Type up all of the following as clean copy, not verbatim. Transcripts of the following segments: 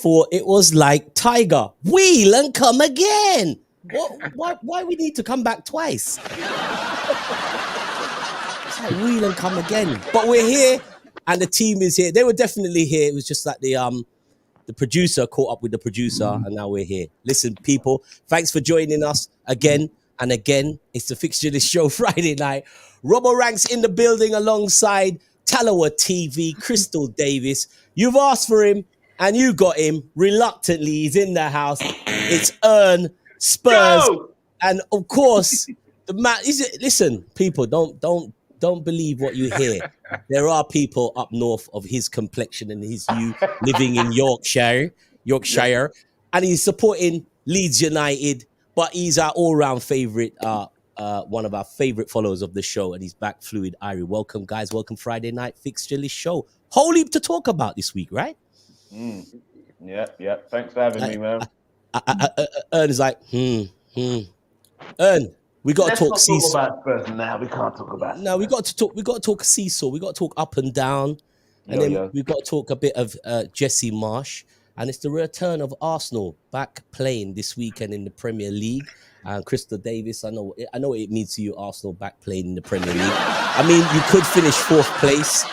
Thought it was like Tiger, wheel and come again. Why we need to come back twice? It's like wheel and come again. But we're here, and the team is here. They were definitely here. It was just like the producer caught up with the producer, and now we're here. Listen, people, thanks for joining us again and again. It's the Fixture List show Friday night. Robbo Ranks in the building alongside Talawa TV, Crystal Davis. You've asked for him. And you got him reluctantly. He's in the house. It's Spurs, Go! And of course, the man. Listen, people, don't believe what you hear. There are people up north of his complexion and his hue living in Yorkshire, and he's supporting Leeds United. But he's our all-round favorite, one of our favorite followers of the show, and he's back, Fluid Irie. Welcome, guys. Welcome, Friday night Fixture List show. Whole heap to talk about this week, right? Yeah. Thanks for having me, man. Ern is like, Ern, we got to talk seesaw. Let's not talk about Spurs now. We can't talk about Spurs. No, we got to talk seesaw. We got to talk up and down, and then we got to talk a bit of Jesse Marsh. And it's the return of Arsenal back playing this weekend in the Premier League. And Crystal Davis, I know what it means to you, Arsenal back playing in the Premier League. I mean, you could finish 4th place.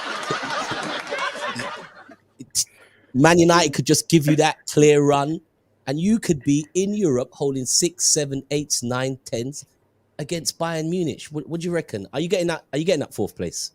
Man United could just give you that clear run, and you could be in Europe holding 6, 7, 8, 9, 10s against Bayern Munich. What do you reckon? Are you getting that 4th place?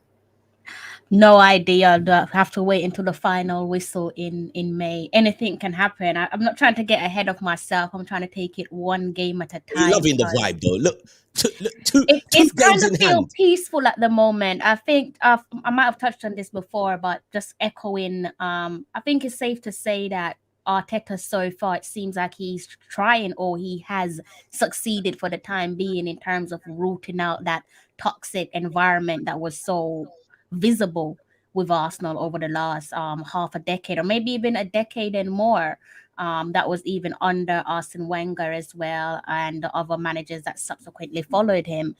No idea. I have to wait until the final whistle in May. Anything can happen. I'm not trying to get ahead of myself. I'm trying to take it one game at a time. You're loving the vibe, though. Look, it's kind of feel peaceful at the moment. I think I might have touched on this before, but just echoing, I think it's safe to say that Arteta so far, it seems like he's trying, or he has succeeded for the time being, in terms of rooting out that toxic environment that was so visible with Arsenal over the last half a decade, or maybe even a decade and more. That was even under Arsene Wenger as well, and the other managers that subsequently followed him.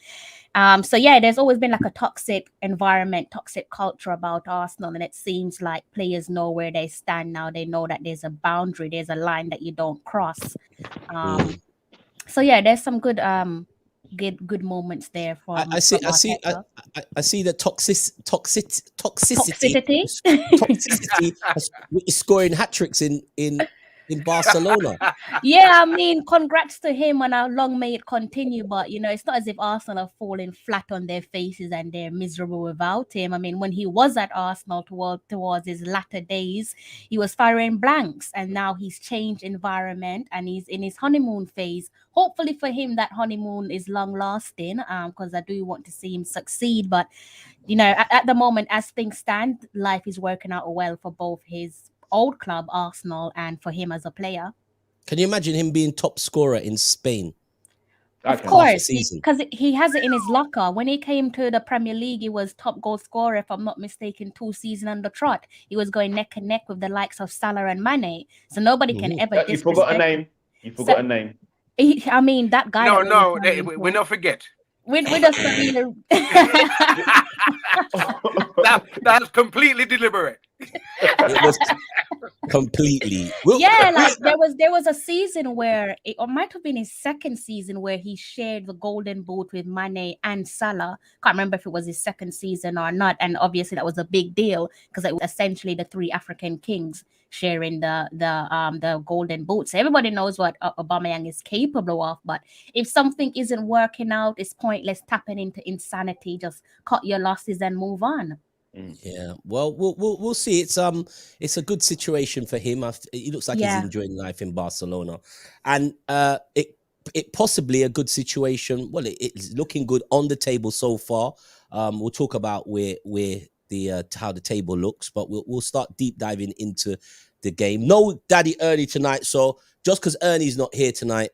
So yeah, there's always been like a toxic environment, toxic culture about Arsenal, and it seems like players know where they stand now. They know that there's a boundary, there's a line that you don't cross. So yeah, there's some good moments there. I see the toxicity is scoring hat tricks in Barcelona. Yeah, I mean, congrats to him, and how long may it continue. But it's not as if Arsenal are falling flat on their faces and they're miserable without him. I mean, when he was at Arsenal towards his latter days, he was firing blanks, and now he's changed environment and he's in his honeymoon phase. Hopefully for him, that honeymoon is long lasting, because I do want to see him succeed. But at the moment, as things stand, life is working out well for both his old club Arsenal and for him as a player. Can you imagine him being top scorer in Spain? Of course, because he has it in his locker. When he came to the Premier League, he was top goal scorer, if I'm not mistaken, 2 seasons under trot. He was going neck and neck with the likes of Salah and Mane. So nobody can ever. You forgot a name. A name. I mean, that guy. No, we don't forget. That's completely deliberate. It was completely. Like there was a season where it might have been his second season where he shared the golden boot with Mane and Salah. Can't remember if it was his second season or not, and obviously that was a big deal because it was essentially the 3 African kings sharing the golden boot. So everybody knows what Aubameyang is capable of. But if something isn't working out, it's pointless tapping into insanity. Just cut your losses and move on. Yeah, well, we'll see. It's a good situation for him. He looks like he's enjoying life in Barcelona, and it possibly a good situation. Well, it's looking good on the table so far. We'll talk about where the how the table looks, but we'll start deep diving into the game. No Daddy Ernie tonight, so just because Ernie's not here tonight,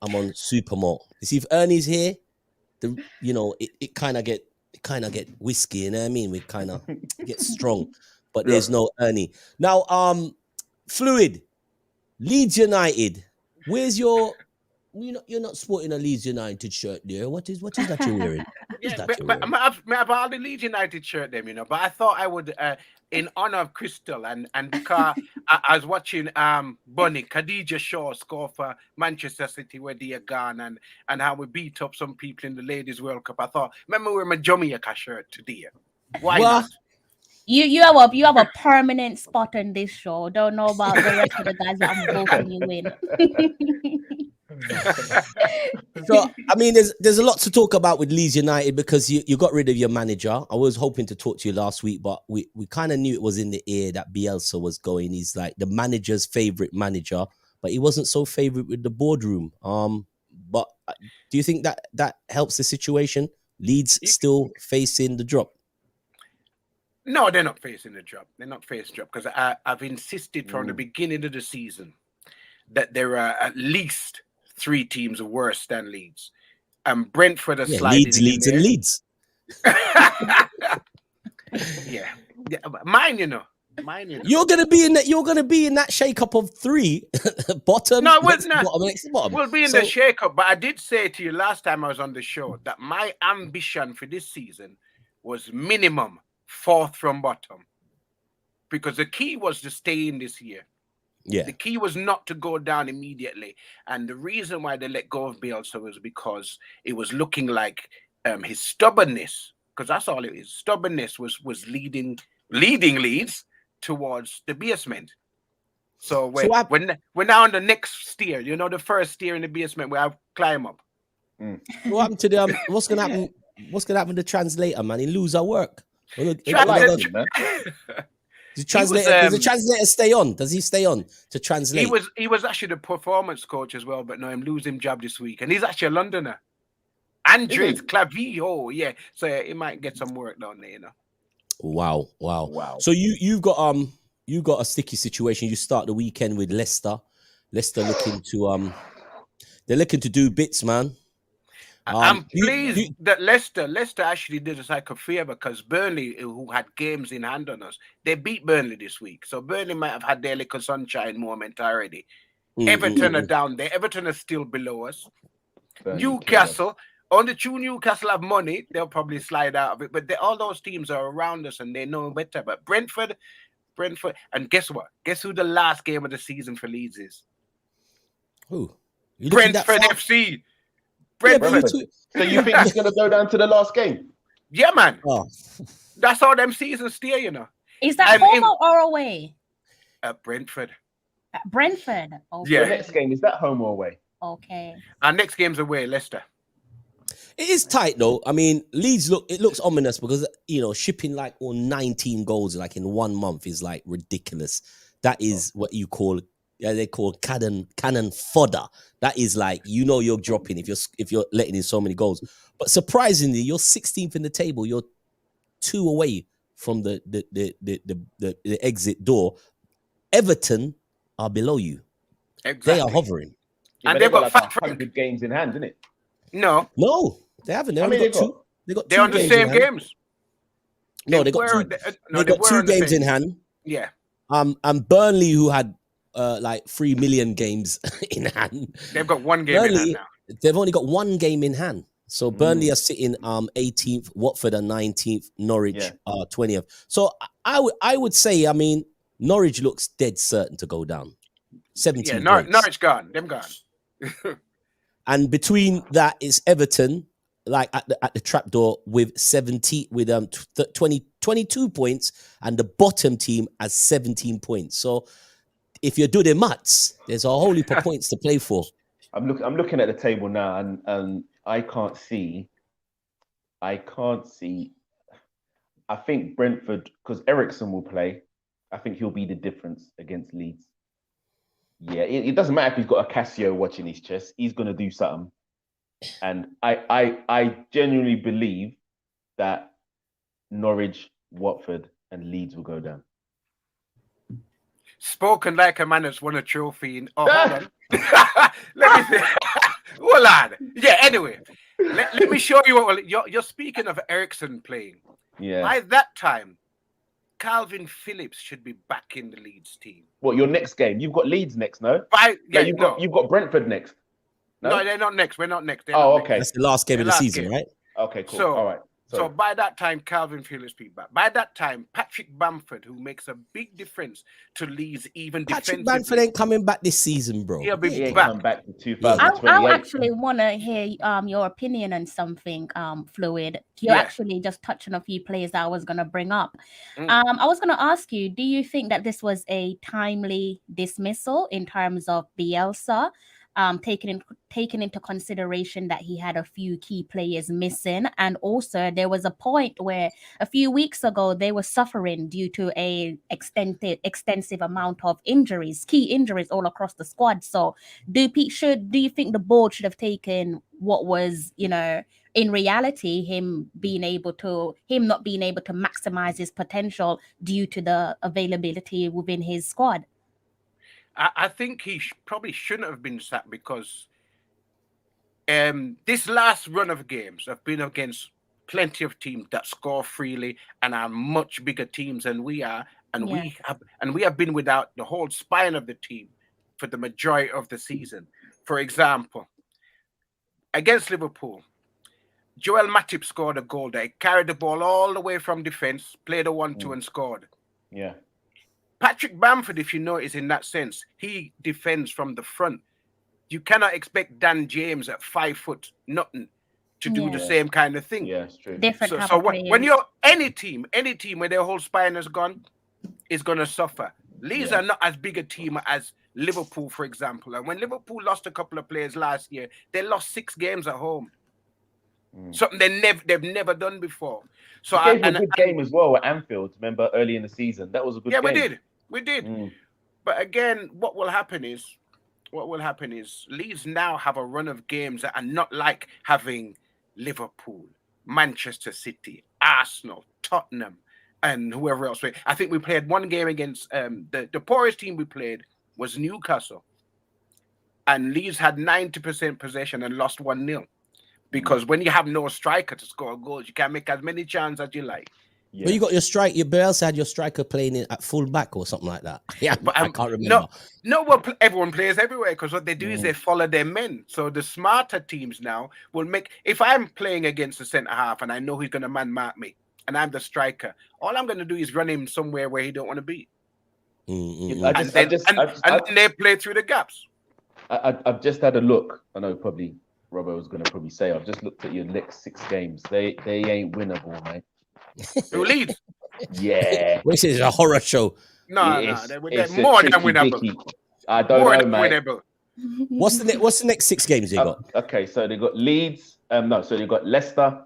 I'm on super malt. You see, if Ernie's here, it kind of get whiskey. You know what I mean? We kind of get strong, but there's no Ernie now. Fluid, Leeds United. Where's your? You're not sporting a Leeds United shirt there. What is that you're wearing? But I have all the Leeds United shirt them, but I thought I would, in honor of Crystal and because I was watching Bunny Khadija Shaw score for Manchester City where they are gone and how we beat up some people in the Ladies World Cup. I thought, remember wearing my Jamaica shirt today. Why not? You have a permanent spot on this show. Don't know about the rest of the guys that I'm voting you in. So I mean, there's a lot to talk about with Leeds United because you got rid of your manager. I was hoping to talk to you last week, but we kind of knew it was in the air that Bielsa was going. He's like the manager's favorite manager, but he wasn't so favorite with the boardroom. But do you think that helps the situation? Leeds still facing the drop. No, they're not facing the drop. They're not facing the drop because I've insisted from the beginning of the season that there are at least 3 teams worse than Leeds. And Brentford are sliding Leeds and Leeds. yeah. Mine, you know. You're gonna be in that. You're gonna be in that shake-up of 3 bottom. No, bottom. We'll be in the shake-up. But I did say to you last time I was on the show that my ambition for this season was minimum 4th from bottom, because the key was to stay in this year. Yeah, the key was not to go down immediately, and the reason why they let go of Bielsa was because it was looking like his stubbornness, because that's all it is. Stubbornness was leading Leeds towards the basement. So we're now on the next steer. The first steer in the basement where I climb up. What happened to the what's gonna happen? What's gonna happen to the translator, man? He lose our work. Does the translator stay on? Does he stay on to translate? He was actually the performance coach as well, but no, I'm losing job this week, and he's actually a Londoner. Andres Clavi, yeah. So he might get some work down there, Wow. So you've got a sticky situation. You start the weekend with Leicester. Leicester looking to do bits, man. I'm pleased that Leicester actually did us like a favor, because Burnley, who had games in hand on us, they beat Burnley this week. So Burnley might have had their little sunshine moment already. Everton are down there. Everton are still below us. Newcastle, only 2 Newcastle have money. They'll probably slide out of it. But all those teams are around us and they know better. But Brentford, and guess what? Guess who the last game of the season for Leeds is? Who? Brentford FC. Brentford. So you think he's going to go down to the last game? Yeah, man. Oh. That's how them seasons steer, Is that home or away? At Brentford. At Brentford. Okay. Yeah. The next game, is that home or away? Okay. Our next game's away, Leicester. It is tight though. I mean, Leeds looks ominous because shipping like 19 goals like in 1 month is like ridiculous. That is what you call they call cannon fodder. That is like you're dropping if you're letting in so many goals. But surprisingly, you're 16th in the table. You're 2 away from the exit door. Everton are below you. Exactly. They are hovering. Yeah, and they've got like 100 games in hand, isn't it? No, they haven't. They're on the same games. No, they got 2. They got 2 games in hand. Yeah. And Burnley, who had like 3 million games in hand. They've got 1 game in hand now. They've only got 1 game in hand. So Burnley are sitting 18th, Watford are 19th, Norwich 20th. So I would say, I mean, Norwich looks dead certain to go down. 17 points. Norwich gone. Them gone. And between that is Everton, like at the trapdoor with 22 points, and the bottom team has 17 points. So if you do the maths, there's a whole heap of points to play for. I'm looking at the table now, and I can't see. I think Brentford, because Ericsson will play. I think he'll be the difference against Leeds. Yeah, it doesn't matter if he's got a Casio watch in his chest. He's going to do something. And I genuinely believe that Norwich, Watford, and Leeds will go down. Spoken like a man that's won a trophy. Hold on. Let me see. Hold on. Yeah, anyway. Let me show you what you're speaking of Ericsson playing. Yeah. By that time, Calvin Phillips should be back in the Leeds team. What, your next game? You've got Leeds next, no? You've got Brentford next. No, they're not next. We're not next. Okay. That's the last game of the season, right? Okay, cool. All right. So by that time, Calvin Phillips be back. By that time, Patrick Bamford, who makes a big difference to Leeds, even Patrick Bamford ain't coming back this season, bro. He'll be back. Come back to 2028. I actually want to hear your opinion on something, Fluid. You're actually just touching a few players that I was going to bring up. I was going to ask you, do you think that this was a timely dismissal in terms of Bielsa? Taking into consideration that he had a few key players missing, and also there was a point where a few weeks ago they were suffering due to a extensive amount of injuries, key injuries all across the squad. So do you think the board should have taken what was, in reality, him not being able to maximize his potential due to the availability within his squad? I think he probably shouldn't have been sacked because this last run of games have been against plenty of teams that score freely and are much bigger teams than we are, and we have been without the whole spine of the team for the majority of the season. For example, against Liverpool, Joel Matip scored a goal there. He carried the ball all the way from defense, played a 1-2 and scored. Yeah. Patrick Bamford, if you notice, in that sense, he defends from the front. You cannot expect Dan James at 5 foot nothing to do the same kind of thing. Yeah, it's true. So when you're any team where their whole spine is gone, is going to suffer. Leeds are not as big a team as Liverpool, for example. And when Liverpool lost a couple of players last year, they lost 6 games at home. Something they've never done before. So gave a good game as well at Anfield. Remember early in the season, that was a good game. Yeah, we did. But again, what will happen is Leeds now have a run of games that are not like having Liverpool, Manchester City, Arsenal, Tottenham, and whoever else. I think we played one game against the poorest team we played was Newcastle, and Leeds had 90% possession and lost 1-0. Because when you have no striker to score goals, you can't make as many chances as you like. Yeah. Well, you got your strike. Your Bielsa had your striker playing at full back or something like that. Yeah, but I can't remember. Everyone plays everywhere because what they do is they follow their men. So the smarter teams now will make. If I'm playing against a centre half and I know he's going to man mark me, and I'm the striker, all I'm going to do is run him somewhere where he don't want to be. And then they play through the gaps. I've just had a look. I know probably Robbo was going to probably say, I've just looked at your next 6 games. They ain't winnable, mate. Who leads? Yeah. This is a horror show. No, they're more than winnable. I don't know, mate. Winnable. What's the next 6 games they got? Okay, so they got Leeds. So they got Leicester,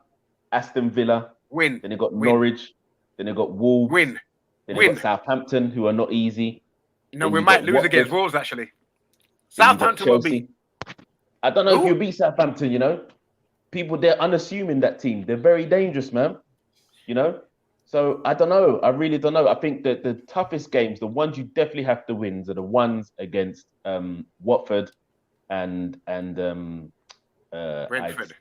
Aston Villa. Win. Then they got Norwich. Then they got Wolves. Win. Then they got Southampton, who are not easy. No, we might lose against Wolves, actually. Southampton will beat. I don't know if you beat Southampton, People, they're unassuming, that team. They're very dangerous, man. So I don't know. I really don't know. I think that the toughest games, the ones you definitely have to win, are the ones against Watford and Brentford.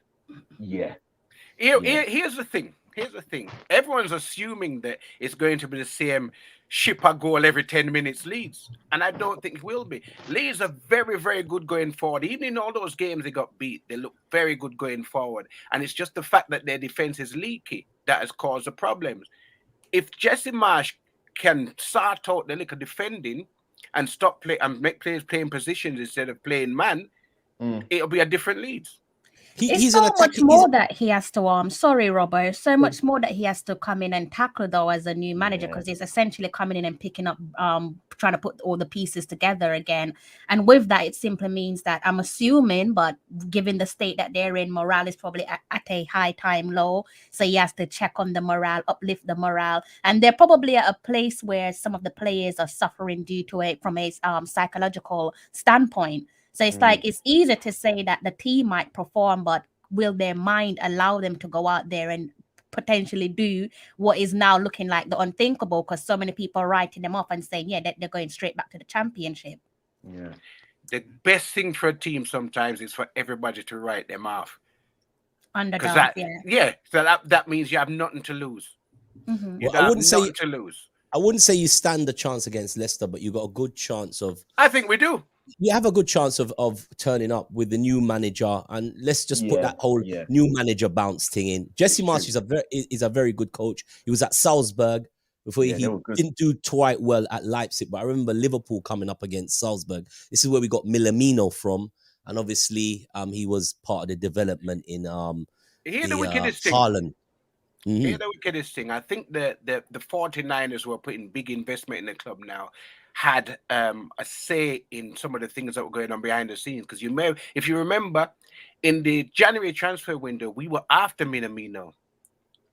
Here's the thing. Everyone's assuming that it's going to be the same shipper goal every 10 minutes Leeds, and I don't think it will be. Leeds are very, very good going forward. Even in all those games they got beat, they look very good going forward. And it's just the fact that their defense is leaky that has caused the problems. If Jesse Marsh can sort out the little defending and stop play and make players playing positions instead of playing man, it'll be a different Leeds. It's so much more that he has to sorry, Robbo, so much more that he has to come in and tackle though as a new manager, because he's essentially coming in and picking up trying to put all the pieces together again. And with that, it simply means that I'm assuming, but given the state that they're in, morale is probably at a high time low. So he has to check on the morale, uplift the morale. And they're probably at a place where some of the players are suffering due to it from a psychological standpoint. So it's like, it's easy to say that the team might perform, but will their mind allow them to go out there and potentially do what is now looking like the unthinkable, because so many people are writing them off and saying, yeah, that they're going straight back to the championship. Yeah. The best thing for a team sometimes is for everybody to write them off. Underdog, So that means you have nothing to lose. Mm-hmm. You have nothing to lose. I wouldn't say you stand a chance against Leicester, but you got a good chance of. I think we do. You have a good chance of turning up with the new manager, and let's just put that whole new manager bounce thing in. Jesse Marsch is a very good coach. He was at Salzburg before he didn't do quite well at Leipzig, but I remember Liverpool coming up against Salzburg. This is where we got Milamino from, and obviously he was part of the development in Haaland. Here's the wickedest thing. I think the 49ers who are putting big investment in the club now had a say in some of the things that were going on behind the scenes. Because if you remember, in the January transfer window, we were after Minamino.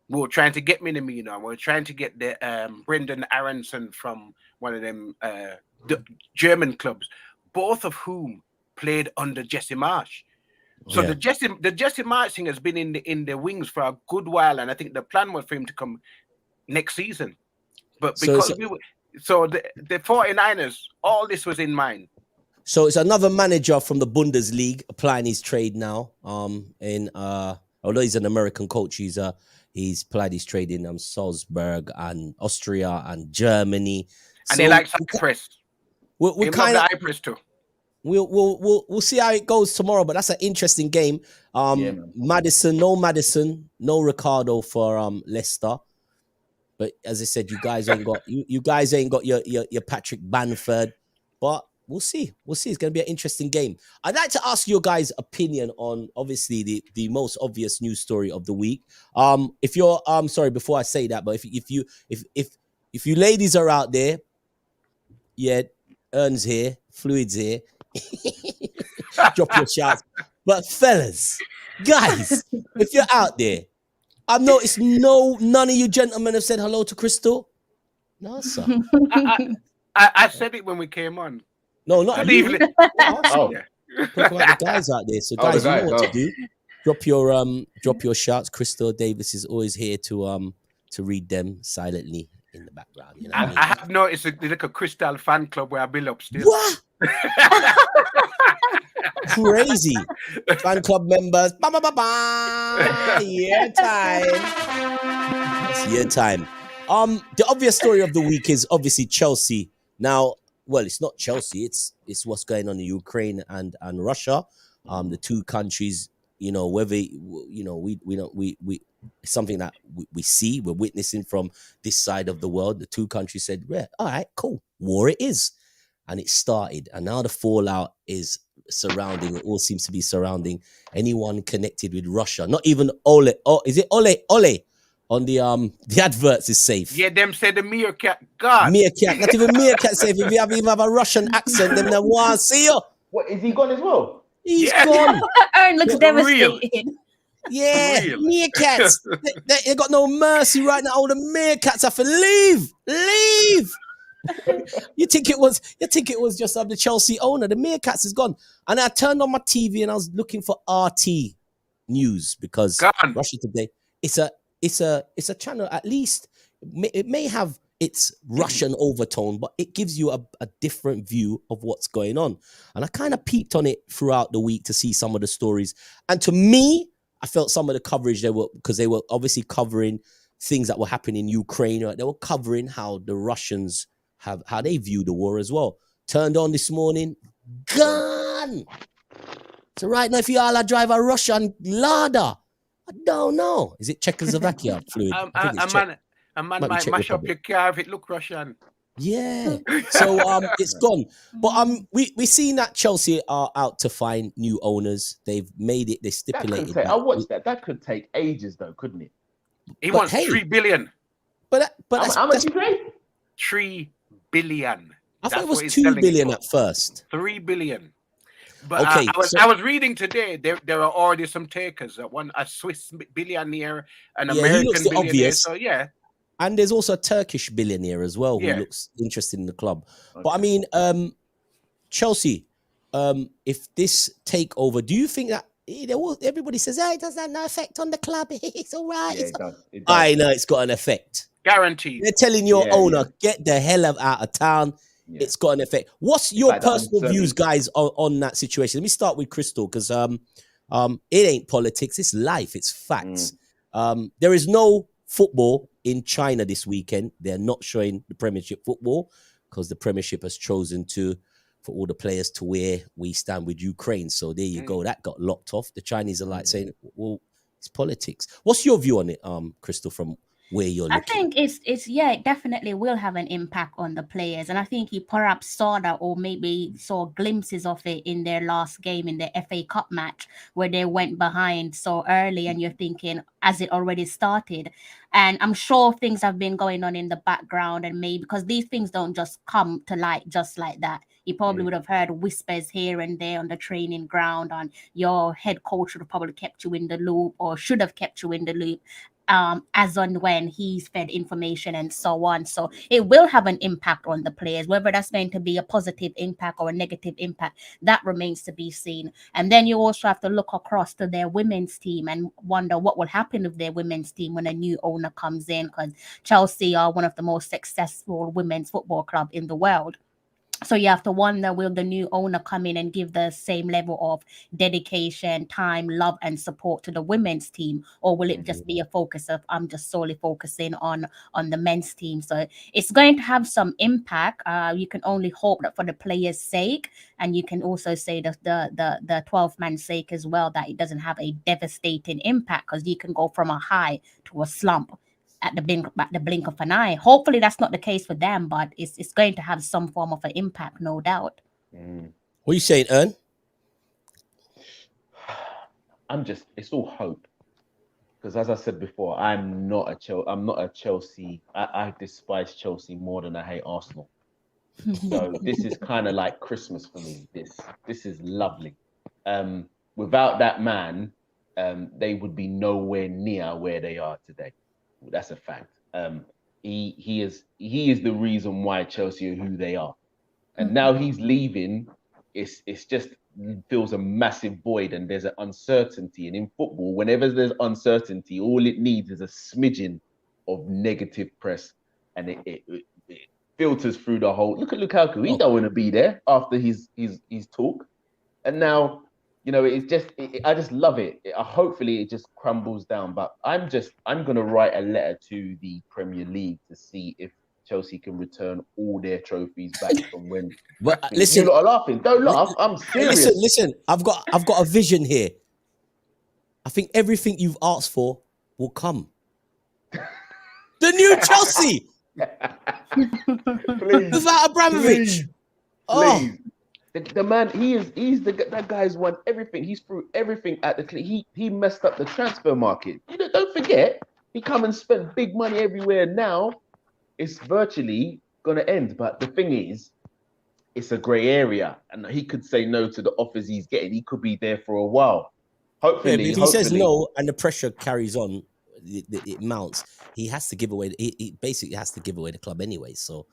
We were trying to get Minamino. And we were trying to get the Brendan Aronson from one of them German clubs, both of whom played under Jesse Marsch. So the Jesse Marsch thing has been in the wings for a good while, and I think the plan was for him to come next season. But because the 49ers, all this was in mind. So it's another manager from the Bundesliga applying his trade now. Although he's an American coach, he's applied his trade in Salzburg and Austria and Germany. And he likes Cyprus. We're kind of Cyprus too. We'll see how it goes tomorrow, but that's an interesting game. Madison, no Ricardo for Leicester. But as I said, you guys ain't got your Patrick Bamford. But we'll see. It's going to be an interesting game. I'd like to ask your guys' opinion on obviously the most obvious news story of the week. If you're sorry, before I say that, but if you ladies are out there, Ern's here, Fluid's here. Drop your shouts. But fellas, guys, if you're out there, I've noticed none of you gentlemen have said hello to Crystal. No, sir. I said it when we came on. No, not you. Oh. Talk about the guys out there. So guys, you know what to do. Drop your shouts. Crystal Davis is always here to read them silently in the background. You know I have noticed like a Crystal fan club where I build up still. What? Crazy fan club members. Year time. It's year time. The obvious story of the week is obviously Chelsea. Now, well, it's not Chelsea. It's what's going on in Ukraine and Russia. The two countries, whether we it's something that we're witnessing from this side of the world. The two countries said, "Yeah, all right, cool, war it is," and it started. And now the fallout is surrounding. It all seems to be surrounding anyone connected with Russia. Not even Ole. Oh, is it Ole? Ole on the adverts is safe. Yeah, them said the meerkat. God, meerkat. Not even meerkat safe. If you even have a Russian accent, them want to see you. What, is he gone as well? He's gone. Ern looks devastated. Yeah, meerkats. they got no mercy right now. All the meerkats have to leave. You think it was just the Chelsea owner? The meerkats is gone. And I turned on my TV and I was looking for RT News because Russia Today. It's a channel. At least it may have its Russian overtone, but it gives you a different view of what's going on. And I kind of peeped on it throughout the week to see some of the stories. And to me, I felt some of the coverage they were obviously covering things that were happening in Ukraine. Right? They were covering how the Russians how they view the war as well. Turned on this morning, gone. So right now, if you all drive a Russian Lada, I don't know. Is it Czechoslovakia? Fluid? A man might mash up your car if it look Russian. Yeah. So it's gone. But we seen that Chelsea are out to find new owners. They've made it. They stipulated. I watched that. That could take ages, though, couldn't it? He wants 3 billion. But how much you pay? 3 billion. I thought it was 2 billion at first. 3 billion. But okay, I was reading today. There are already some takers. A Swiss billionaire, an American billionaire. Obvious. So yeah. And there's also a Turkish billionaire as well who looks interested in the club. Okay. But I mean, Chelsea, if this takeover, do you think that everybody says, "Hey, it doesn't have no effect on the club. It's all right." Yeah, it does. I know it's got an effect. Guaranteed. They're telling your owner, get the hell out of town. Yeah. It's got an effect. What's your personal views, guys, on that situation? Let me start with Crystal, because it ain't politics, it's life, it's facts. There is no football in China this weekend. They're not showing the Premiership football because the Premiership has chosen for all the players to wear "We Stand with Ukraine." So there you go. That got locked off. The Chinese are like saying, well, it's politics. What's your view on it, Crystal, from where you're looking? I think it definitely will have an impact on the players. And I think he perhaps saw that, or maybe saw glimpses of it in their last game in the FA Cup match where they went behind so early, and you're thinking, as it already started. And I'm sure things have been going on in the background, and maybe because these things don't just come to light just like that. You probably would have heard whispers here and there on the training ground, and your head coach would have probably kept you in the loop, or should have kept you in the loop, as on when he's fed information and so on. So it will have an impact on the players. Whether that's going to be a positive impact or a negative impact, that remains to be seen. And then you also have to look across to their women's team and wonder what will happen with their women's team when a new owner comes in, because Chelsea are one of the most successful women's football club in the world. So you have to wonder, will the new owner come in and give the same level of dedication, time, love, and support to the women's team? Or will it just be a focus of, I'm just solely focusing on the men's team? So it's going to have some impact. You can only hope that for the players' sake, and you can also say that the 12-man sake as well, that it doesn't have a devastating impact, because you can go from a high to a slump at the blink of an eye. Hopefully that's not the case for them, but it's going to have some form of an impact, no doubt. What are you saying, Ern? It's all hope, because as I said before, I'm not a Chelsea. I despise Chelsea more than I hate Arsenal. So this is kind of like Christmas for me. This is lovely. Without that man, they would be nowhere near where they are today. That's a fact. He is the reason why Chelsea are who they are, and now he's leaving. It's just feels a massive void, and there's an uncertainty. And in football, whenever there's uncertainty, all it needs is a smidgen of negative press, and it filters through the whole. Look at Lukaku; he don't want to be there after his talk, and now. You know, I just love it. Hopefully it just crumbles down. But I'm going to write a letter to the Premier League to see if Chelsea can return all their trophies back from when. But listen, you lot are laughing. Don't laugh. I'm serious. Listen. I've got a vision here. I think everything you've asked for will come. The new Chelsea. Please, without Abramovich. Please. The man, that guy's won everything. He's through everything at the he messed up the transfer market. Don't forget, he come and spent big money everywhere. Now it's virtually gonna end. But the thing is, it's a grey area, and he could say no to the offers he's getting. He could be there for a while. Hopefully, if he says no and the pressure carries on, it mounts. He has to give away. He basically has to give away the club anyway. So.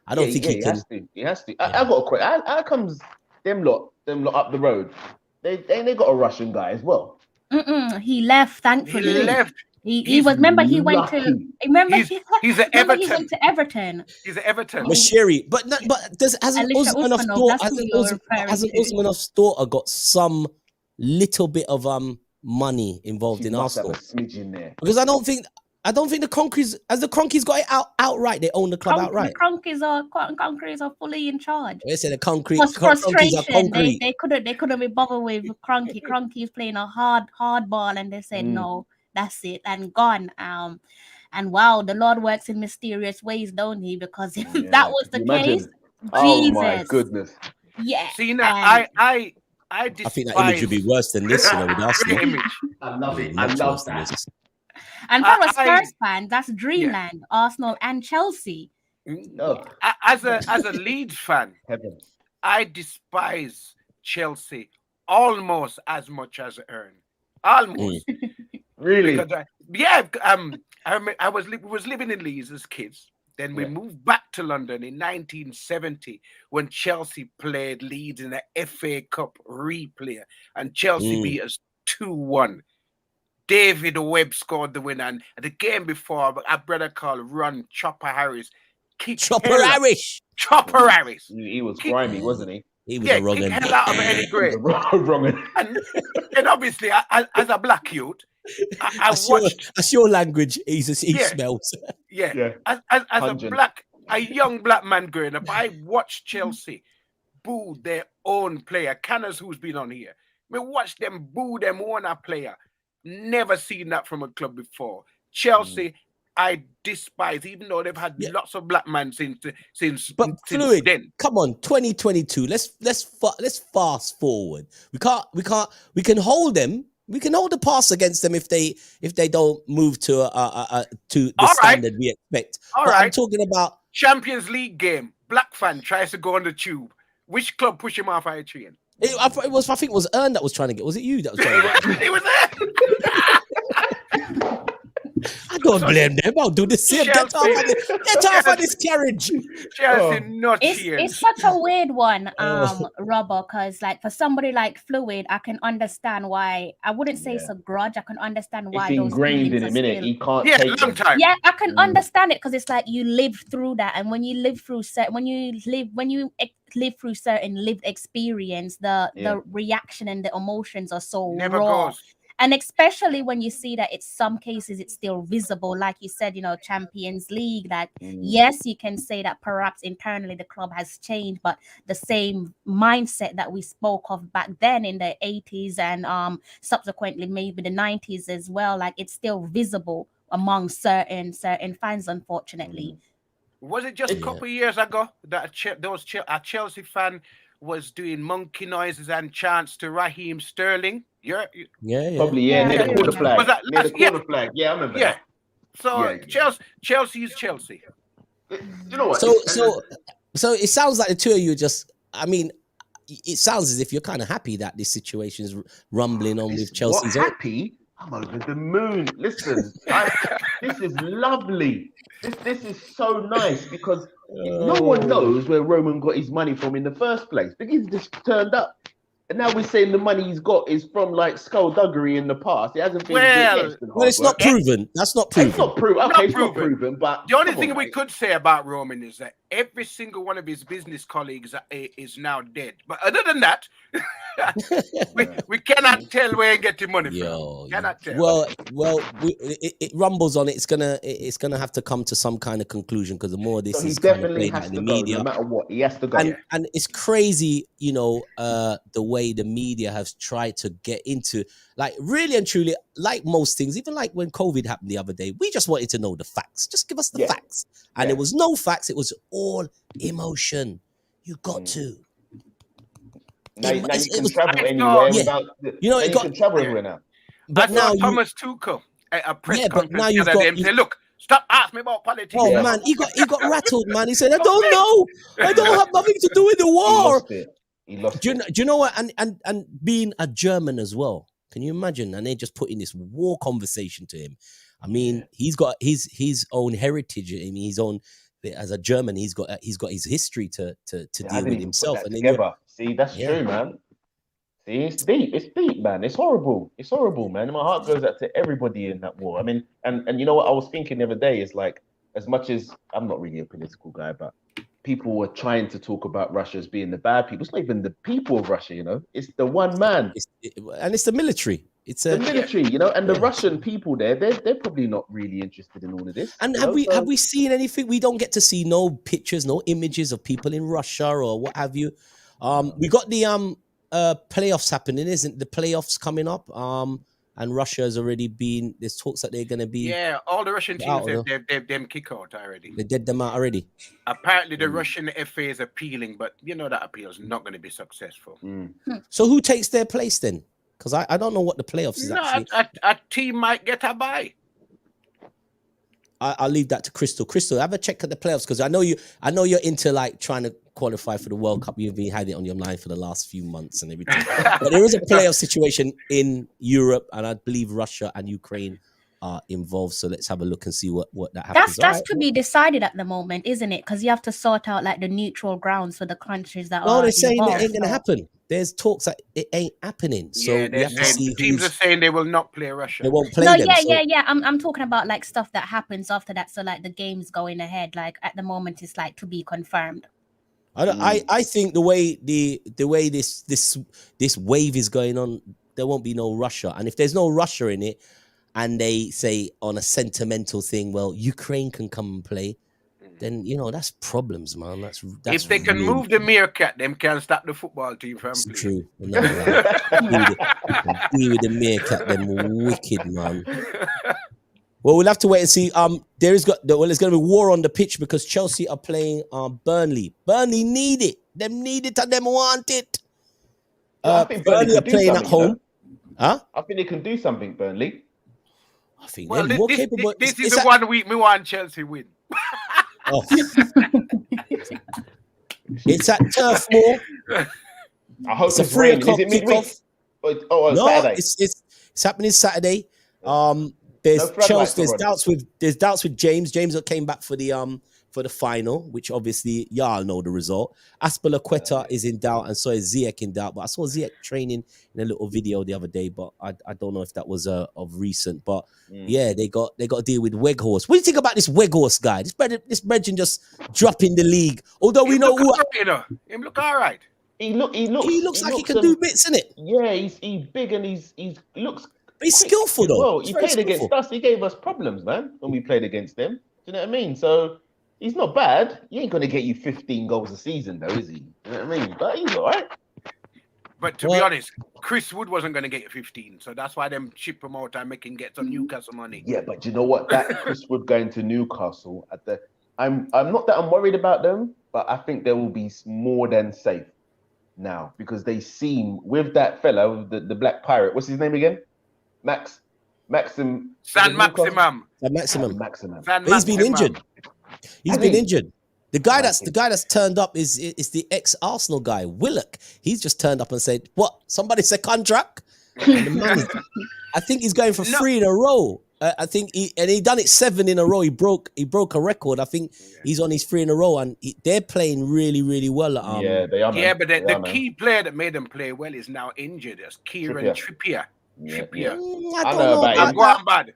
I don't think he can. He has to. I got a question. How comes them lot up the road? They got a Russian guy as well. He left, thankfully. He left. He was. Remember, he went to. Remember, he's at Everton. He went to Everton. He's at Everton. Mashiri, but hasn't Usmanov's daughter got some little bit of money involved in Arsenal? Have a smidge in there. Because I don't think the Cronkies got it outright. They own the club outright. The Cronkies are fully in charge. They said the frustration. They couldn't be bothered with Cronky. Cronky's playing a hard ball, and they said no, that's it, and gone. And wow, the Lord works in mysterious ways, don't he? Because if that was the case, oh my goodness. Yeah. See now, I think that image would be worse than this, with Arsenal. I love it. I love that. And for a Spurs fan, that's dreamland. Arsenal and Chelsea. No. As a Leeds fan, I despise Chelsea almost as much as Ern. Almost. Really? Because I was living in Leeds as kids. Then we moved back to London in 1970 when Chelsea played Leeds in the FA Cup replay, and Chelsea beat us 2-1. David Webb scored the winner, and the game before, our brother called Ron Chopper Harris. Chopper Harris. He was grimy, wasn't he? He was a wrong kick end. hell out of Eddie Gray. And obviously, as a black youth, I watched. That's your language. He smells. Yeah. As a young black man growing up, I watched Chelsea boo their own player. Canners, who's been on here. I watched them boo them own player. Never seen that from a club before. Chelsea, I despise, even though they've had lots of black men since Fluid, then. Come on, 2022. Let's fast forward. We can hold them. We can hold the pass against them if they don't move to the standard we expect. I'm talking about Champions League game. Black fan tries to go on the tube. Which club push him off our train? I think it was Ern that was trying to get. Was it you that was trying to get? It was there. I don't blame them. I'll do the same. Get off of this carriage. Chelsea not here. It's such a weird one, Robert, because like for somebody like Fluid, I can understand why. I wouldn't say it's a grudge. I can understand why it's those ingrained in a minute. He can't take long time. Yeah, I can understand it because it's like you live through that, and when you live through through certain lived experience, the reaction and the emotions are so Never raw. goes. And especially when you see that it's some cases it's still visible, like you said, Champions League, that yes, you can say that perhaps internally the club has changed, but the same mindset that we spoke of back then in the 80s and subsequently maybe the 90s as well, like it's still visible among certain fans, unfortunately. Was it just a couple of years ago that a Chelsea fan was doing monkey noises and chants to Raheem Sterling? Yeah. Probably, near the corner flag. Near the corner flag. Yeah, I remember that. So Chelsea is Chelsea. You know what? So it sounds like the two of you it sounds as if you're kind of happy that this situation is rumbling on with Chelsea. Happy? I'm over the moon. Listen, this is lovely. This is so nice because no one knows where Roman got his money from in the first place. Because he's just turned up. And now we're saying the money he's got is from like skullduggery in the past. It hasn't been. Well, it's not proven. That's not proven. It's not proven. Okay, it's not proven. But the only thing we could say about Roman is that every single one of his business colleagues is now dead. But other than that, we cannot tell where he get the money from. Cannot tell. Well, it rumbles on it. It's gonna have to come to some kind of conclusion because the more this is definitely has to go, no matter what. He has to go. And it's crazy, the way the media has tried to get into, like, really and truly, like most things, even like when COVID happened the other day, we just wanted to know the facts. Just give us the facts. And there was no facts. It was all emotion. You got to. Now you can travel anywhere without. You can travel everywhere now. But now Thomas Tuchel at a press conference now you've got him say, "Look, stop asking me about politics." Oh man, he got rattled, man. He said, "I don't know. I don't have nothing to do with the war." He lost do you know what? And being a German as well. Can you imagine? And they just put in this war conversation to him. I mean, he's got his own heritage. I mean, his own, as a German, he's got his history to deal with himself. And see, that's true, man. See, it's deep, man. It's horrible, man. My heart goes out to everybody in that war. I mean, and you know what I was thinking the other day is like, as much as I'm not really a political guy, but people were trying to talk about Russia as being the bad people. It's not even the people of Russia, It's the one man. And it's the military. It's the military, and the Russian people there, they're probably not really interested in all of this. And have we seen anything? We don't get to see no pictures, no images of people in Russia or what have you. We got the playoffs happening, isn't the playoffs coming up? And Russia has already been. There's talks that they're going to be. Yeah, all the Russian teams they've them kick out already. They did them out already. Apparently, the Russian FA is appealing, but that appeal is not going to be successful. So who takes their place then? Because I don't know what the playoffs is actually. A team might get a bye. I'll leave that to Crystal. Crystal, have a check at the playoffs because I know you're into like trying to qualify for the World Cup. You've been had it on your mind for the last few months and everything. But there is a playoff situation in Europe, and I believe Russia and Ukraine are involved. So let's have a look and see what that happens. That's to be decided at the moment, isn't it? Because you have to sort out like the neutral grounds for the countries that are. No, they're saying involved, it ain't gonna happen. There's talks that it ain't happening. So Yeah, we have to see the teams are saying they will not play Russia. They won't play No, them. yeah. I'm talking about like stuff that happens after that. So like the game's going ahead. Like at the moment, it's like to be confirmed. I think the way this wave is going on, there won't be no Russia. And if there's no Russia in it, and they say on a sentimental thing, well, Ukraine can come and play, then that's problems, man. That's if they can move the meerkat, them can stop the football team from playing. True. No, deal with the meerkat, them wicked, man. Well, we'll have to wait and see. There's going to be war on the pitch because Chelsea are playing Burnley. Burnley need it. Them need it and them want it. I think Burnley are playing at home. Huh? I think they can do something, Burnley. I think they're more capable. This is the 1 week we want Chelsea win. Oh. It's at Turf Moor. I hope it's a 3 o'clock kickoff. No, Saturday. It's happening Saturday. There's Chelsea. There's doubts with James. James came back for the final, which obviously y'all know the result. Aspilicueta is in doubt, and so is Ziyech in doubt. But I saw Ziyech training in a little video the other day, but I don't know if that was of recent. But yeah, they got to deal with Weghorst. What do you think about this Weghorst guy? This Bregin just dropping the league. Although we know him look all right. He looks like he can do bits, innit? Yeah, he's big and he looks. He's skillful though. Well, he played against us. He gave us problems, man, when we played against them. Do you know what I mean? So he's not bad. He ain't gonna get you 15 goals a season, though, is he? You know what I mean? But he's all right. But to be honest, Chris Wood wasn't going to get 15, so that's why them ship him out and make him get some Newcastle money. Yeah, but you know what? That Chris Wood going to Newcastle I'm not that I'm worried about them, but I think they will be more than safe now because they seem with that fellow, the Black Pirate. What's his name again? Maximum. He's been injured. He's been injured. The guy that's turned up is the ex-Arsenal guy, Willock. He's just turned up and said, "What? Somebody said contract?" And the man I think he's going for 3 in a row. I think he done it 7 in a row. He broke a record. I think he's on his 3 in a row, and they're playing really, really well. Yeah, they are. Man. Yeah, but the key player that made them play well is now injured. It's Kieran Trippier. I don't know about it.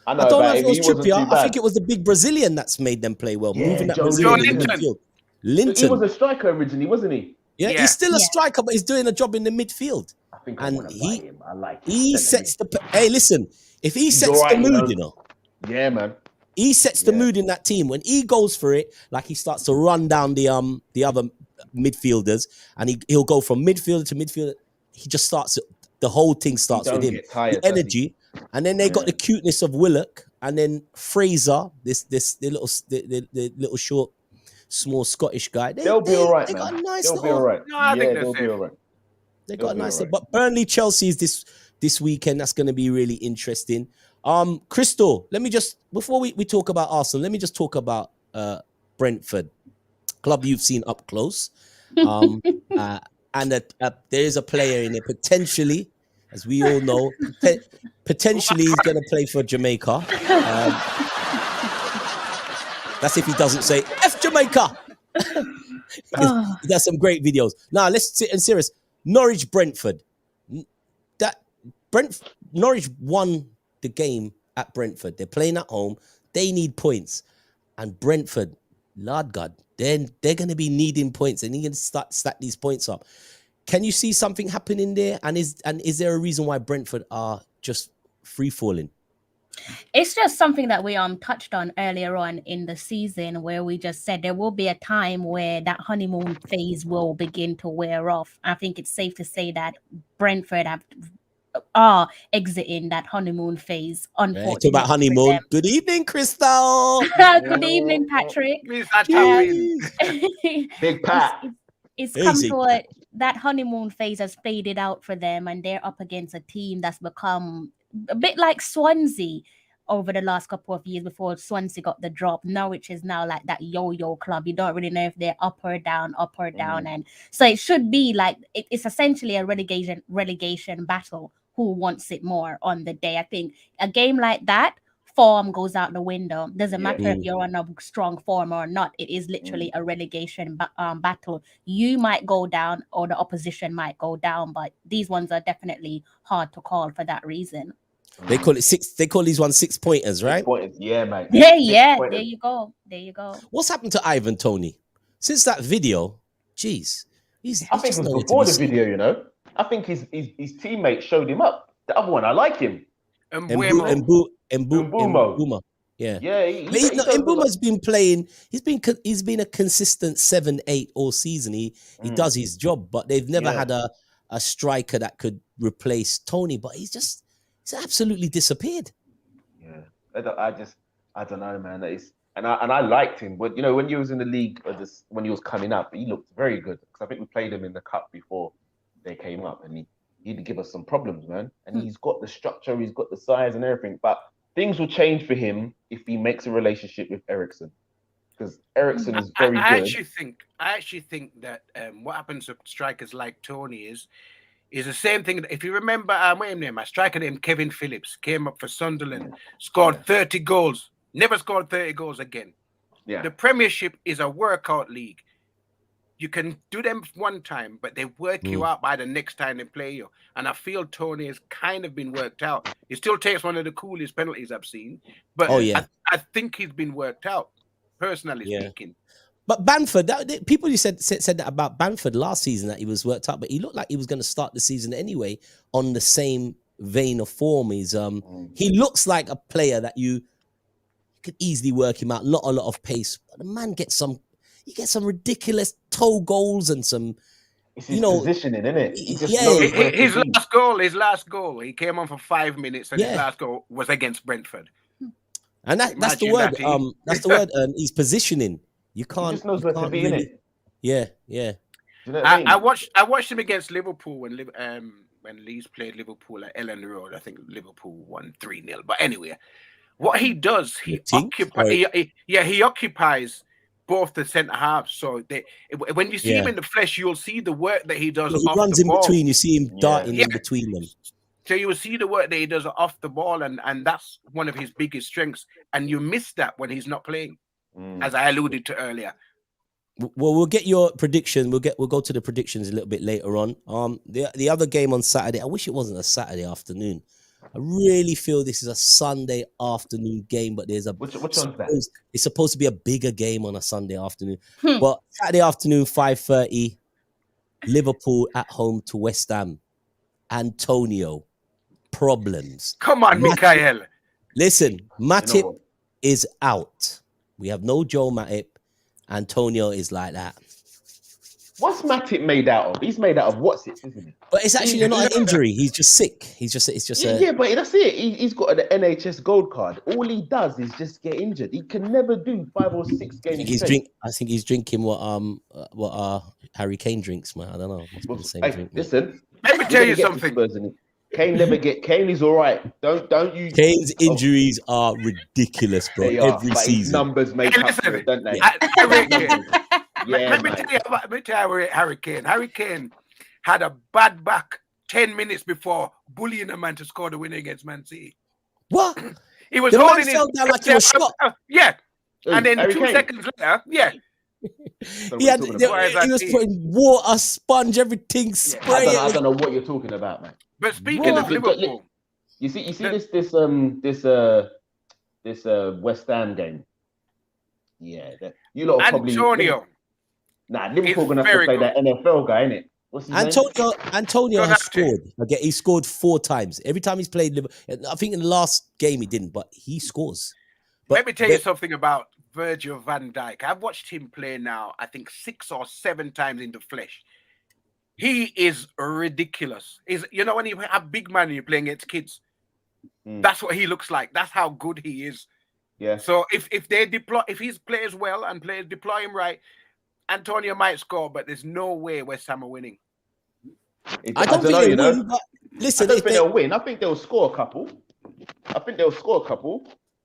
I don't know if it was Trippier. I think it was the big Brazilian that's made them play well. Moving that Brazilian in the midfield. Linton. He was a striker originally, wasn't he? Yeah, he's still a striker, but he's doing a job in the midfield. I think I want to buy him. I like him. He sets the... Hey, listen. If he sets the mood, Yeah, man. He sets the mood in that team. When he goes for it, like he starts to run down the other midfielders, and he'll go from midfielder to midfielder. He just starts... The whole thing starts with him. The energy. And then they got the cuteness of Willock, and then Fraser, the little short, small Scottish guy. They'll be all right, man. Got a nice they'll be all right. No, I think they'll be all right. They got a nice thing. But Burnley Chelsea is this weekend. That's going to be really interesting. Crystal, let me just before we talk about Arsenal, let me just talk about Brentford, club you've seen up close. And there is a player in it potentially, as we all know, potentially he's going to play for Jamaica. That's if he doesn't say F Jamaica. He does some great videos. Now let's sit and serious. Norwich Brentford. Norwich won the game at Brentford. They're playing at home. They need points, and Brentford, Lord God, then they're going to be needing points, and they're going to stack these points up. Can you see something happening there? And is there a reason why Brentford are just free falling? It's just something that we touched on earlier on in the season, where we just said there will be a time where that honeymoon phase will begin to wear off. I think it's safe to say that Brentford are exiting that honeymoon phase. Unfortunately, talk about honeymoon. Good evening, Crystal. Good evening, Patrick. Big Pat. It's come to that honeymoon phase has faded out for them, and they're up against a team that's become a bit like Swansea over the last couple of years before Swansea got the drop. Norwich is now like that yo-yo club. You don't really know if they're up or down. And so it should be like, it's essentially a relegation battle. Who wants it more on the day? I think a game like that form goes out the window. Doesn't Yeah. matter if you're on a strong form or not. It is literally a relegation battle. You might go down or the opposition might go down, but these ones are definitely hard to call for that reason. They call it six. They call these ones 6 pointers, right? 6 pointers. Yeah, mate. Yeah. There you go. What's happened to Ivan Toney since that video? Jeez, I think it was before the video. You know, I think his teammate showed him up. The other one, I like him. Mbuma. Yeah. Mbuma's been playing. He's been a consistent 7-8 all season. He does his job, but they've never had a striker that could replace Tony. But he's absolutely disappeared. Yeah, I don't know, man. And I liked him, but you know, when he was in the league, when he was coming up, he looked very good. Because I think we played him in the cup before they came up, and he'd give us some problems, man. And he's got the structure, he's got the size and everything. But things will change for him if he makes a relationship with Eriksen, because Eriksen is very good. I actually think that what happens to strikers like Tony is the same thing. If you remember, my striker named Kevin Phillips came up for Sunderland, scored 30 goals, never scored 30 goals again. Yeah. The Premiership is a workout league. You can do them one time, but they work you out by the next time they play you. And I feel Tony has kind of been worked out. He still takes one of the coolest penalties I've seen, but I think he's been worked out, personally speaking. But Bamford, people said that about Bamford last season, that he was worked out, but he looked like he was going to start the season anyway on the same vein of form. He looks like a player that you could easily work him out. Not a lot of pace, but the man gets some ridiculous toe goals and some. It's his positioning, isn't it? His last goal, he came on for 5 minutes, and his last goal was against Brentford. And that's the word. That's the word. He's positioning. You can't. He just knows where to be in it. Yeah. Do you know what I mean? I watched him against Liverpool when Leeds played Liverpool at Ellen Road. I think Liverpool won 3-0. But anyway, what he does, he occupies both the centre halves. So when you see him in the flesh, you'll see the work that he does. He runs in between. You see him darting in between them. So you will see the work that he does off the ball, and that's one of his biggest strengths. And you miss that when he's not playing, as I alluded to earlier. Well, we'll get your prediction. We'll go to the predictions a little bit later on. The other game on Saturday. I wish it wasn't a Saturday afternoon. I really feel this is a Sunday afternoon game, but there's which one's that? It's supposed to be a bigger game on a Sunday afternoon. But Saturday afternoon, 5:30, Liverpool at home to West Ham. Antonio, problems. Come on, Mikael. Listen, Matip is out. We have no Joe Matip. Antonio is like that. What's Matip made out of? He's made out of what's it, isn't it? But it's actually not an injury. He's just sick. It's just but that's it. He's got an NHS gold card. All he does is just get injured. He can never do 5 or 6 games. I think he's drinking what Harry Kane drinks, man. I don't know. The same drink, listen, let me tell you something. Kane is all right. Don't you? Kane's injuries are ridiculous, bro. Every season, his numbers make up for it, don't they? Let me tell you Harry Kane. Harry Kane had a bad back 10 minutes before bullying a man to score the winner against Man City. What? He was holding his down like he was shot. And then Harry 2 Kane. Seconds later, he was putting water, sponge, everything, spray. I don't know what you're talking about, man. But speaking of Liverpool, you see this West Ham game. Yeah, you lot probably Antonio. Liverpool gonna have to play that NFL guy, innit? What's his name? Antonio has scored. Okay, he scored 4 times. Every time he's played Liverpool, I think in the last game he didn't, but he scores. Let me tell you something about Virgil van Dijk. I've watched him play now, I think 6 or 7 times in the flesh. He is ridiculous. When you have big man and you're playing against kids, that's what he looks like. That's how good he is. Yeah. So if he plays well and deploy him right, Antonio might score, but there's no way West Ham are winning. I don't think they'll win, but listen, I don't think they'll win. I think they'll score a couple.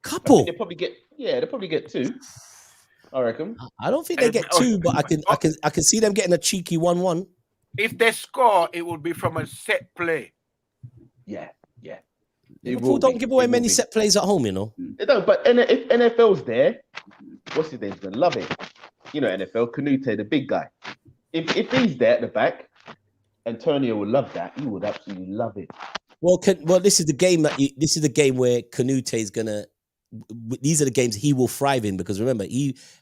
Couple? They'll probably get 2. I reckon. I don't think they get 2, but I can see them getting a cheeky 1-1. If they score, it will be from a set play. Yeah. Liverpool don't give away many set plays at home, you know. They don't. But if NFL's there, what's his name's gonna love it. You know, NFL Canute, the big guy. If he's there at the back, Antonio will love that. He would absolutely love it. Well, this is the game this is the game where Canute is gonna. These are the games he will thrive in because remember,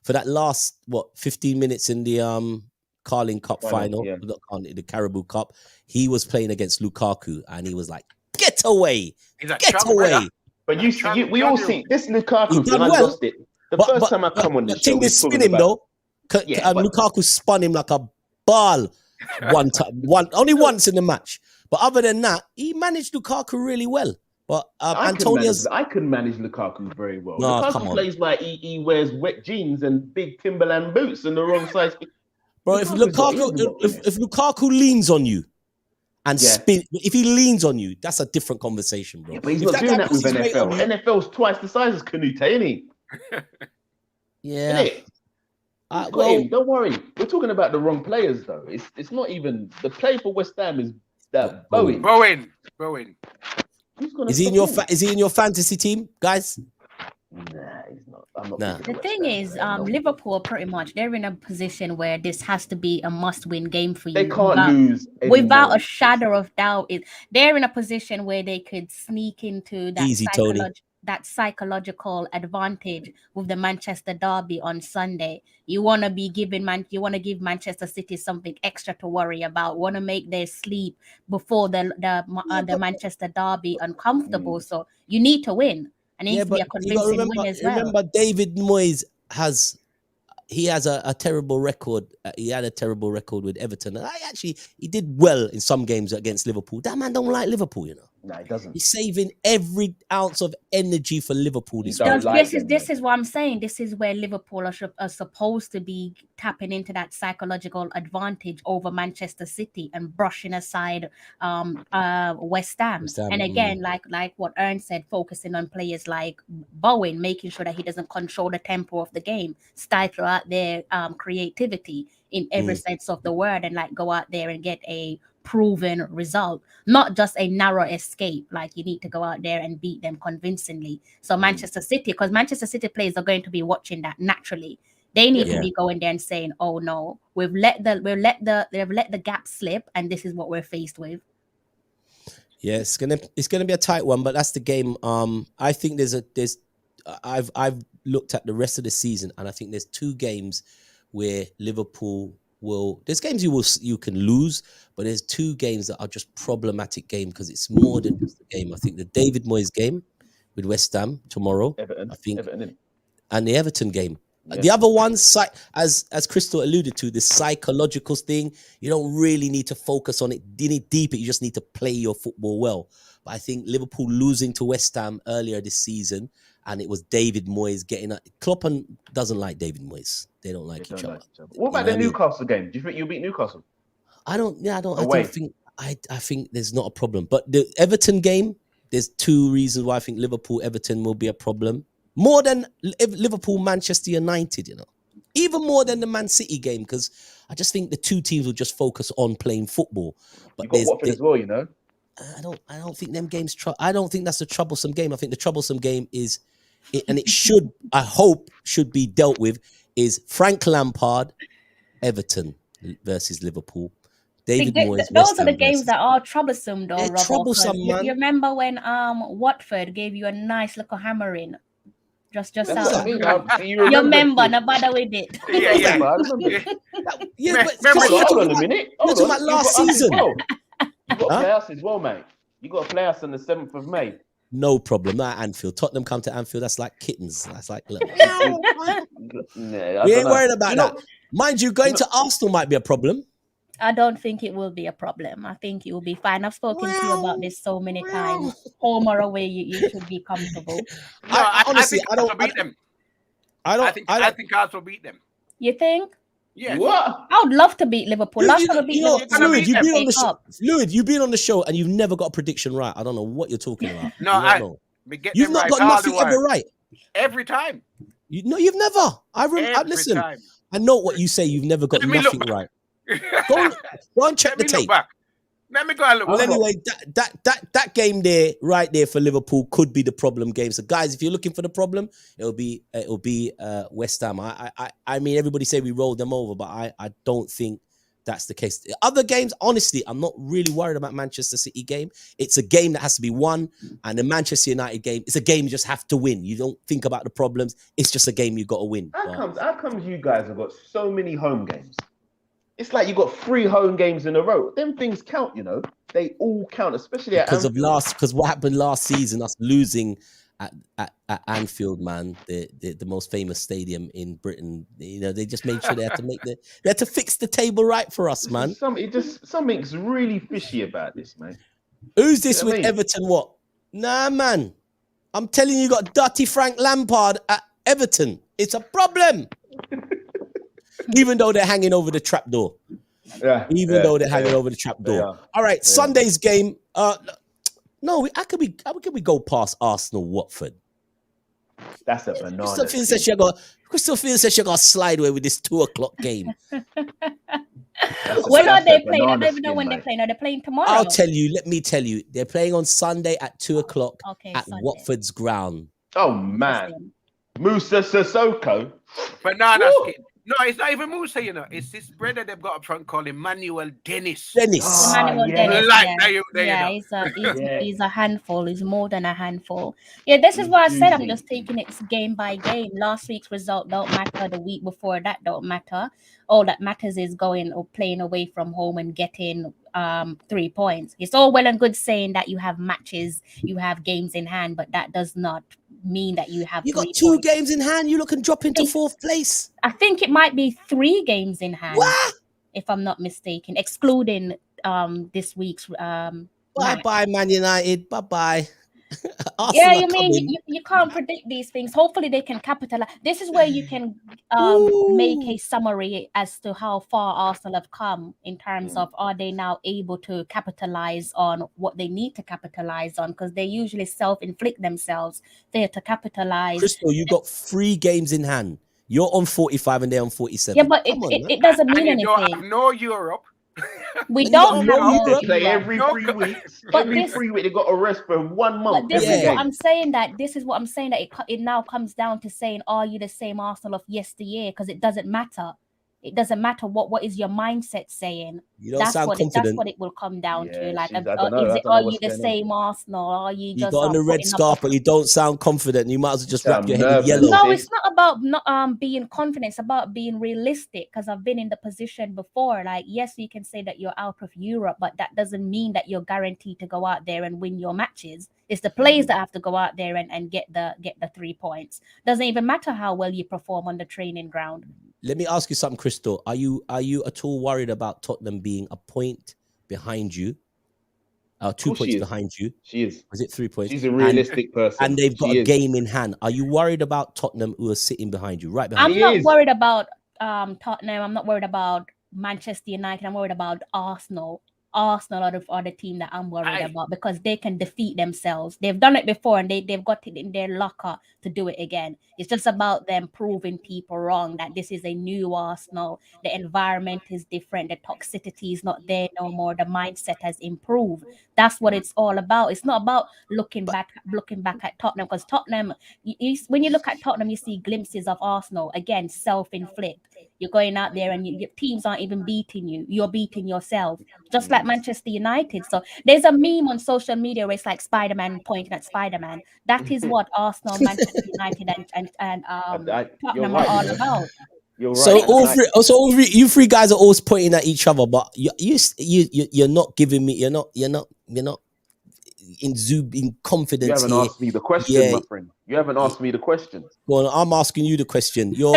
for that last 15 minutes in the Carling Cup final, the Caribou Cup, he was playing against Lukaku and he was like, "Get away, get away!" But we all see this Lukaku thing. I lost it the first time I come on the show. They spin him though. Lukaku spun him like a ball only once in the match. But other than that, he managed Lukaku really well. But Antonio's... I can manage Lukaku very well. No, Lukaku plays like he wears wet jeans and big Timberland boots and the wrong size. Bro, if Lukaku leans on you and spin, if he leans on you, that's a different conversation, bro. Yeah, but he's not doing that with NFL. NFL's twice the size as Canute, isn't he? Yeah. Don't worry. We're talking about the wrong players, though. It's not even the play for West Ham is that Bowen. Is he in your fantasy team, guys? Nah, he's not. I'm not. The thing is, Liverpool pretty much they're in a position where this has to be a must-win game for you. They can't lose without a shadow of doubt. They're in a position where they could sneak into that psychological advantage with the Manchester derby on Sunday. You want to give Manchester City something extra to worry about. Want to make their sleep before the Manchester derby uncomfortable. So you need to win. And it needs to be a convincing win as well. Remember, David Moyes has a terrible record. He had a terrible record with Everton. And he did well in some games against Liverpool. That man don't like Liverpool, you know. No, he doesn't. He's saving every ounce of energy for Liverpool. This is what I'm saying. This is where Liverpool are supposed to be tapping into that psychological advantage over Manchester City and brushing aside West Ham. And again, like what Ern said, focusing on players like Bowen, making sure that he doesn't control the tempo of the game, stifle out their creativity in every sense of the word, and like go out there and get a proven result, not just a narrow escape. Like you need to go out there and beat them convincingly. So Manchester City, because Manchester City players are going to be watching that naturally. They need to be going there and saying, "Oh no, they've let the gap slip, and this is what we're faced with." Yeah, it's gonna be a tight one, but that's the game. I think I've looked at the rest of the season, and I think there's two games where Liverpool there's games you can lose, but there's two games that are just problematic games because it's more than just a game. I think the David Moyes game with West Ham tomorrow, and the Everton game. Yeah. The other ones, as Crystal alluded to, the psychological thing, you don't really need to focus on it. You need deep it. You just need to play your football well. But I think Liverpool losing to West Ham earlier this season, and it was David Moyes getting up. Klopp doesn't like David Moyes. They don't like each other. What about the Newcastle game? Do you think you'll beat Newcastle? I think there's not a problem. But the Everton game, there's two reasons why I think Everton will be a problem. More than Liverpool, Manchester United, you know. Even more than the Man City game, because I just think the two teams will just focus on playing football. But you got Watford as well, you know. I don't think them games. I don't think that's a troublesome game. I think the troublesome game is, and it should be dealt with, is Frank Lampard, Everton versus Liverpool. David Moyes. Those are the games that are troublesome, though. They're troublesome, man. You remember when Watford gave you a nice little hammering? Just out. You remember, no bother with it. Yeah. But hold on a minute. You're talking about last season. You got to play us as well, mate. You got to play us on the 7th of May. No problem. At Anfield. Tottenham come to Anfield. That's like kittens. That's like, look. We ain't worried about that. Mind you, going to Arsenal might be a problem. I don't think it will be a problem. I think you will be fine. I've spoken to you about this so many times. Home or away, you should be comfortable. Honestly, I think Arsenal beat them. I think Arsenal beat them. You think? Yeah. What? I would love to beat Liverpool. Last time I beat Liverpool. Fluid, you've been on the show and you've never got a prediction right. I don't know what you're talking about. You've not got nothing ever right. Every time. You've never. Listen. Time. I know what you say. You've never got nothing right. Go and check the tape. Let me go and look. Well, anyway, that game there, right there for Liverpool, could be the problem game. So, guys, if you're looking for the problem, it'll be West Ham. I mean, everybody say we rolled them over, but I don't think that's the case. Other games, honestly, I'm not really worried about Manchester City game. It's a game that has to be won, and the Manchester United game, it's a game you just have to win. You don't think about the problems. It's just a game you got to win. How comes you guys have got so many home games? It's like you got 3 home games in a row. Them things count, you know. They all count, especially because what happened last season, us losing at Anfield, man, the most famous stadium in Britain. You know, they just made sure they had to fix the table right for us, man. Something's really fishy about this, man. Who's this with Everton? What? Nah, man. I'm telling you, got dirty Frank Lampard at Everton. It's a problem. Even though they're hanging over the trapdoor. Yeah. Though they're hanging over the trapdoor. All right, Sunday's game. No, how can we go past Arsenal, Watford? That's a banana. Crystal says she got to slide away with this 2:00 game. When are they playing? I don't even know when they're playing. Are they playing tomorrow? Let me tell you. They're playing on Sunday at 2:00 at Sunday. Watford's ground. Oh, man. Musa Sissoko. Banana skin. No, it's not even Musa, you know. It's this brother they've got up front called Emmanuel Dennis. Emmanuel Dennis. He's a handful. He's more than a handful. Yeah, this is what I said. I'm just taking it game by game. Last week's result don't matter. The week before that don't matter. All that matters is going or playing away from home and getting 3 points. It's all well and good saying that you have matches, you have games in hand, but that does not mean that you have. You got 2 games in hand. You look and drop into 4th place. I think it might be 3 games in hand. What? If I'm not mistaken, excluding this week's. Bye, Man United. Bye. Yeah, you mean you can't predict these things. Hopefully they can capitalize. This is where you can make a summary as to how far Arsenal have come in terms of are they now able to capitalize on what they need to capitalize on, because they usually self-inflict themselves there to capitalize. Crystal, you got 3 games in hand. You're on 45 and they're on 47. Yeah, but it doesn't mean anything. You don't have no Europe. We don't know. They play every 3 weeks. Every 3 weeks, they got a rest for 1 month. But this is what I'm saying. That it now comes down to saying, are you the same Arsenal of yesteryear? Because it doesn't matter. It doesn't matter what is your mindset saying. You don't sound confident. That's what it will come down to. Like, are you the same Arsenal? Are you just got on the red scarf, but you don't sound confident? You might as well just wrap your head in yellow. No, it's not about not being confident. It's about being realistic. Because I've been in the position before. Like, yes, you can say that you're out of Europe, but that doesn't mean that you're guaranteed to go out there and win your matches. It's the players that have to go out there and get the 3 points. Doesn't even matter how well you perform on the training ground. Let me ask you something, Crystal. Are you at all worried about Tottenham being a point behind you? 2 points behind you. She is. Was it 3 points? She's a realistic person. And they've got a game in hand. Are you worried about Tottenham who are sitting behind you, right behind you? I'm not worried about Tottenham. I'm not worried about Manchester United. I'm worried about Arsenal. Arsenal are the team that I'm worried about, because they can defeat themselves. They've done it before and they've got it in their locker to do it again. It's just about them proving people wrong that this is a new Arsenal. The environment is different. The toxicity is not there no more. The mindset has improved. That's what it's all about. It's not about looking back at Tottenham, because Tottenham, when you look at Tottenham, you see glimpses of Arsenal. Again, self-inflict. You're going out there and your teams aren't even beating you. You're beating yourself, just like Manchester United. So there's a meme on social media where it's like Spider-Man pointing at Spider-Man. That is what Arsenal, Manchester United, and Tottenham are all about. You're right. So you 3 guys are always pointing at each other, but you're not giving me. You're not in confidence. You haven't asked me the question, my friend. You haven't asked me the question. Well, I'm asking you the question. You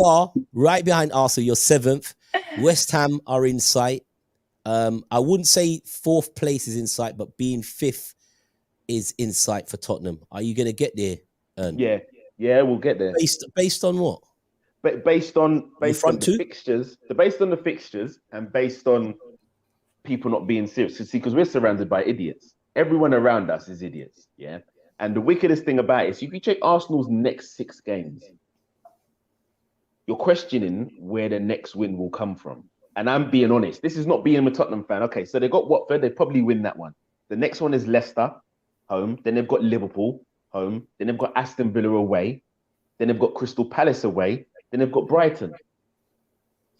are right behind Arsenal. You're 7th. West Ham are in sight. I wouldn't say 4th place is in sight, but being 5th is in sight for Tottenham. Are you going to get there? Yeah, we'll get there. Based on what? Based on the fixtures. Based on the fixtures and based on people not being serious. See, because we're surrounded by idiots. Everyone around us is idiots. Yeah. And the wickedest thing about it is, if you check Arsenal's next 6 games, you're questioning where the next win will come from. and I'm being honest, this is not being a Tottenham fan. Okay, so they got Watford, they probably win that one. The next one is Leicester, home. Then they've got Liverpool, home. Then they've got Aston Villa away. Then they've got Crystal Palace away. Then they've got Brighton.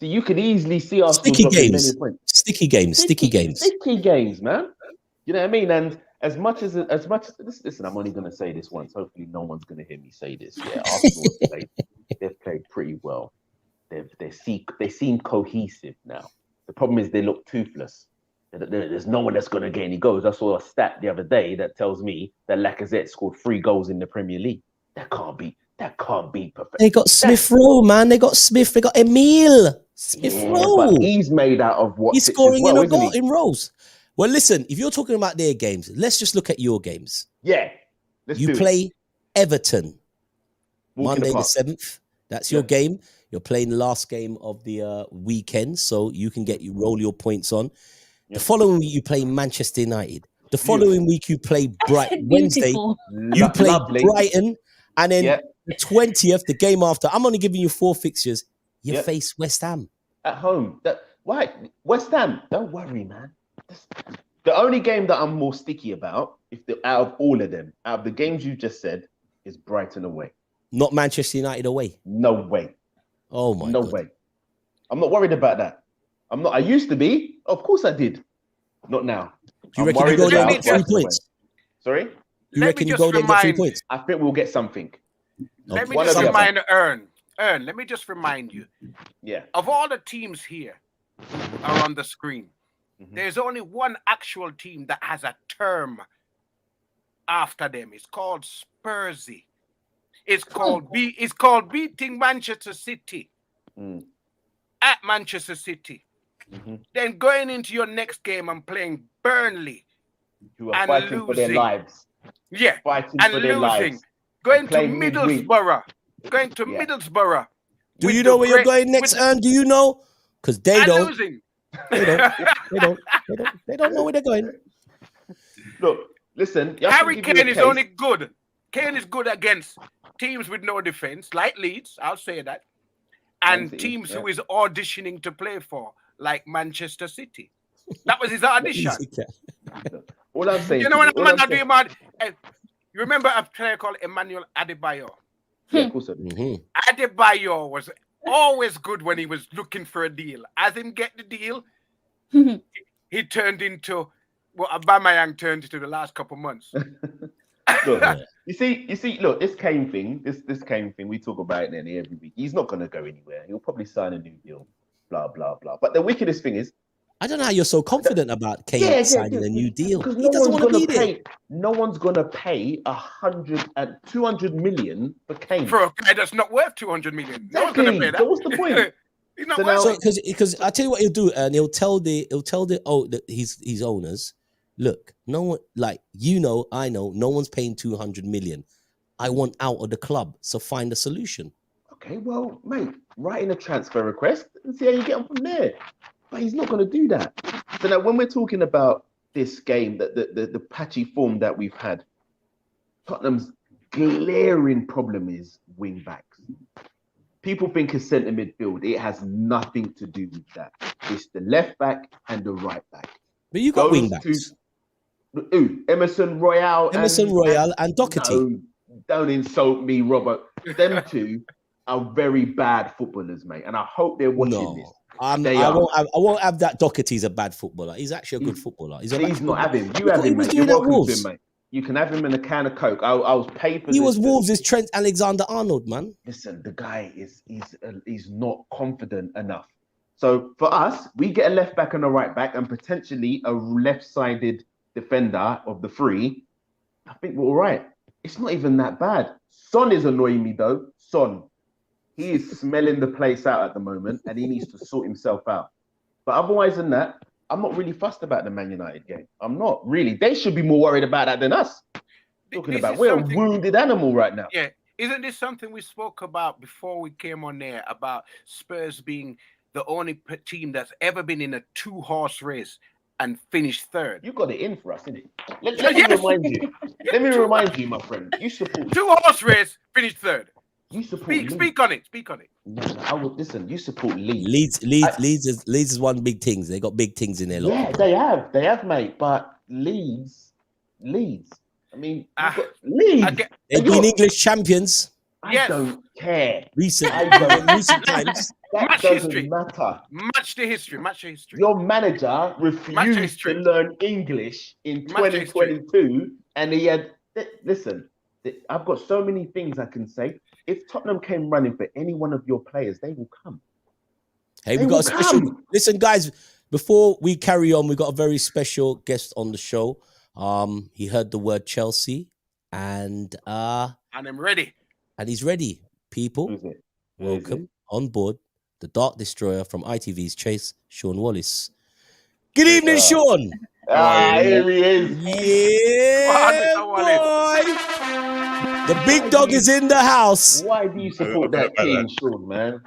So you could easily see Arsenal dropping many points. Sticky games, man. You know what I mean? And as much as listen, I'm only going to say this once. Hopefully, no one's going to hear me say this. Yeah, Arsenal they've played pretty well. They seem cohesive now. The problem is they look toothless. There's no one that's going to get any goals. I saw a stat the other day that tells me that Lacazette scored 3 goals in the Premier League. That can't be perfect. They got Smith Rowe, man. They got Smith. They got Emile Smith Rowe. But he's made out of what he's scoring in rows. Well, listen, if you're talking about their games, let's just look at your games. Yeah. You play Everton Monday the 7th. That's your game. You're playing the last game of the weekend, so you can roll your points on. The following week, you play Manchester United. The following week, you play Wednesday. You play Brighton. And then the 20th, the game after, I'm only giving you 4 fixtures. You face West Ham. At home. Why? West Ham, don't worry, man. The only game that I'm more sticky about, out of all of them, out of the games you just said, is Brighton away. Not Manchester United away? No way. Oh, my God. No way. I'm not worried about that. I'm not. I used to be. Of course I did. Not now. Do you reckon you go there and get 3 points? Sorry? You reckon you go there and get 3 points? I think we'll get something. Let me just remind Ern, let me just remind you. Yeah. Of all the teams here who are on the screen, there's only one actual team that has a term after them. It's called Spursy. It's called beating Manchester City at Manchester City. Then going into your next game and playing Burnley, who are fighting for their lives. Yeah, fighting and for their lives. Going to Middlesbrough. Going to Middlesbrough. Do you know where you're going next, Ern? Do you know? Because they don't. Losing. They don't know where they're going. Look, listen. Harry Kane is only good. Kane is good against teams with no defense, like Leeds, I'll say that, and teams who is auditioning to play for, like Manchester City. That was his audition. All I'm saying, you know what I'm not doing, man? You remember a player called Emmanuel Adebayo? Yeah, of course I do. Adebayo was always good when he was looking for a deal. As him get the deal, he turned into what Aubameyang turned into the last couple months. Look, you see, look, this Kane thing, we talk about it nearly every week. He's not going to go anywhere. He'll probably sign a new deal, blah, blah, blah. But the wickedest thing is, I don't know how you're so confident about Kane signing a new deal. He doesn't want to be there. No one's going to pay 100 and 200 million for Kane. For a guy that's not worth 200 million. Exactly. No one's going to pay that. So what's the point? He's not worth it. Because I tell you what he'll do, and he'll tell his owners, look, no one, like, I know, no one's paying 200 million. I want out of the club, so find a solution. Okay, well, mate, write in a transfer request and see how you get on from there. But he's not going to do that. So now, when we're talking about this game, the patchy form that we've had, Tottenham's glaring problem is wing backs. People think it's centre midfield. It has nothing to do with that. It's the left back and the right back. But you got wing backs. Emerson Royale and Doherty. No, don't insult me, Robert. Them two are very bad footballers, mate. And I hope they're watching this. I won't have that. Doherty's a bad footballer. He's actually a good footballer. Please not have him. You have him, mate. You're welcome to him, mate. You can have him in a can of Coke. I was paid for. He was Wolves' Trent Alexander-Arnold, man. Listen, the guy he's not confident enough. So for us, we get a left back and a right back, and potentially a left-sided defender of the 3. I think we're all right. It's not even that bad. Son is annoying me though. Son. He is smelling the place out at the moment, and he needs to sort himself out. But otherwise than that, I'm not really fussed about the Man United game. I'm not really. They should be more worried about that than us. We're a wounded animal right now. Yeah. Isn't this something we spoke about before we came on there, about Spurs being the only team that's ever been in a 2-horse race and finished 3rd? You got it in for us, didn't it? Let me remind you. Let me remind you, my friend. You support 2-horse race, finished 3rd. You support Leeds. Speak on it. No, I would listen. You support Leeds. Leeds has won big things. They got big things in their locker. Yeah, they have, mate. But Leeds. I mean, Leeds. They've been English champions. I don't care. Recent times. That doesn't matter. Match the history. Your manager refused to learn English in 2022, and he had. Listen, I've got so many things I can say. If Tottenham came running for any one of your players, they will come. Hey, we got a special. Listen, guys, before we carry on, we got a very special guest on the show. He heard the word Chelsea, and I'm ready. And he's ready. People, welcome on board the Dark Destroyer from ITV's Chase, Sean Wallace. Good evening, Sean. Here he is. Yeah, boy. The big dog is in the house. Why do you support that team, Sean, man?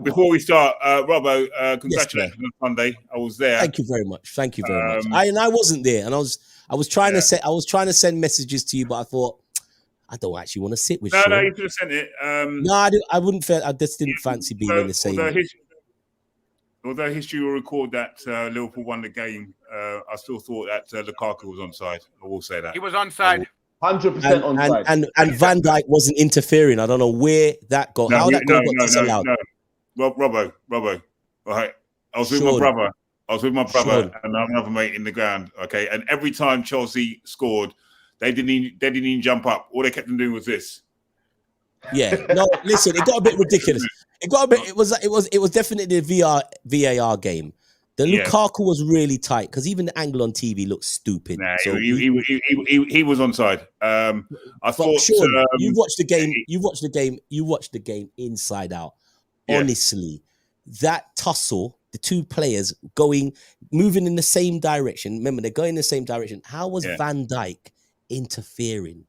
Before we start, Robbo, congratulations on Sunday. I was there. Thank you very much. I wasn't there, and I was trying to send messages to you, but I thought I don't actually want to sit with Sean. No, you could have sent it. I wouldn't. I just didn't fancy being in the same. Although history will record that Liverpool won the game, I still thought that Lukaku was onside. I will say that he was onside. 100% onside. And Van Dijk wasn't interfering. I don't know where that got. How that got disallowed. No. Robbo. All right. I was with my brother and another mate in the ground. Okay, and every time Chelsea scored, they didn't even jump up. All they kept on doing was this. Yeah. No, listen, it got a bit ridiculous. It was definitely the VAR game. The Lukaku was really tight because even the angle on TV looked stupid. Nah, so he was onside. I thought Sean, you watched the game. You watched the game inside out. Yeah. Honestly, that tussle, the two players moving in the same direction. Remember, they're going in the same direction. How was Van Dijk interfering?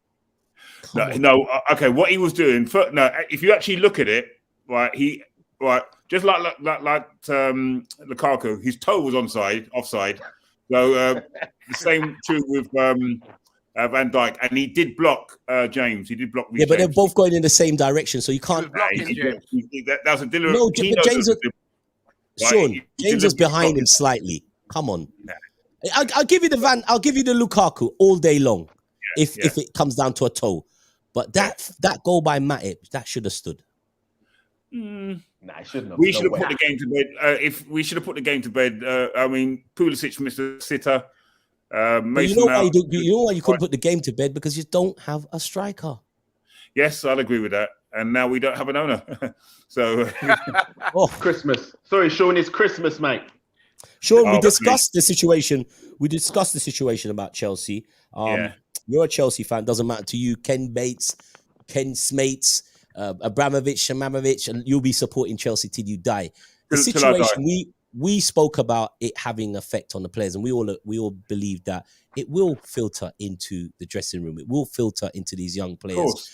Okay, what he was doing. If you actually look at it, right, just like Lukaku, his toe was offside. So the same true with Van Dijk, and he did block James. He did block. Yeah, but they're both going in the same direction, so you can't. That was a deliberate. No, James. Sean, James was behind him slightly. Come on, I'll give you the I'll give you the Lukaku all day long, if it comes down to a toe. But that goal by Matip, that should have stood. It shouldn't have. We should have put the game to bed. If we should have put the game to bed, I mean, Pulisic missed a sitter. You know why you couldn't put the game to bed? Because you don't have a striker. Yes, I'll agree with that. And now we don't have an owner. So Christmas. Sorry, Sean, it's Christmas, mate. Sean, we discussed the situation. We discussed the situation about Chelsea. You're a Chelsea fan. Doesn't matter to you. Ken Bates, Ken Smates, Abramovich, and you'll be supporting Chelsea till you die. The situation we spoke about it having effect on the players, and we all believe that it will filter into the dressing room. It will filter into these young players.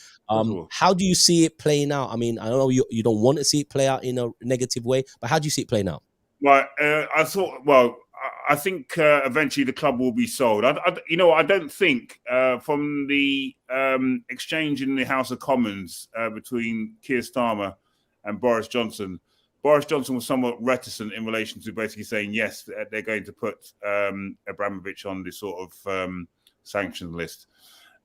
How do you see it playing out? I mean, I know you don't want to see it play out in a negative way, but how do you see it playing out? Right, I think eventually the club will be sold. I don't think from the exchange in the House of Commons between Keir Starmer and Boris Johnson. Boris Johnson was somewhat reticent in relation to basically saying, yes, they're going to put Abramovich on this sort of sanctions list.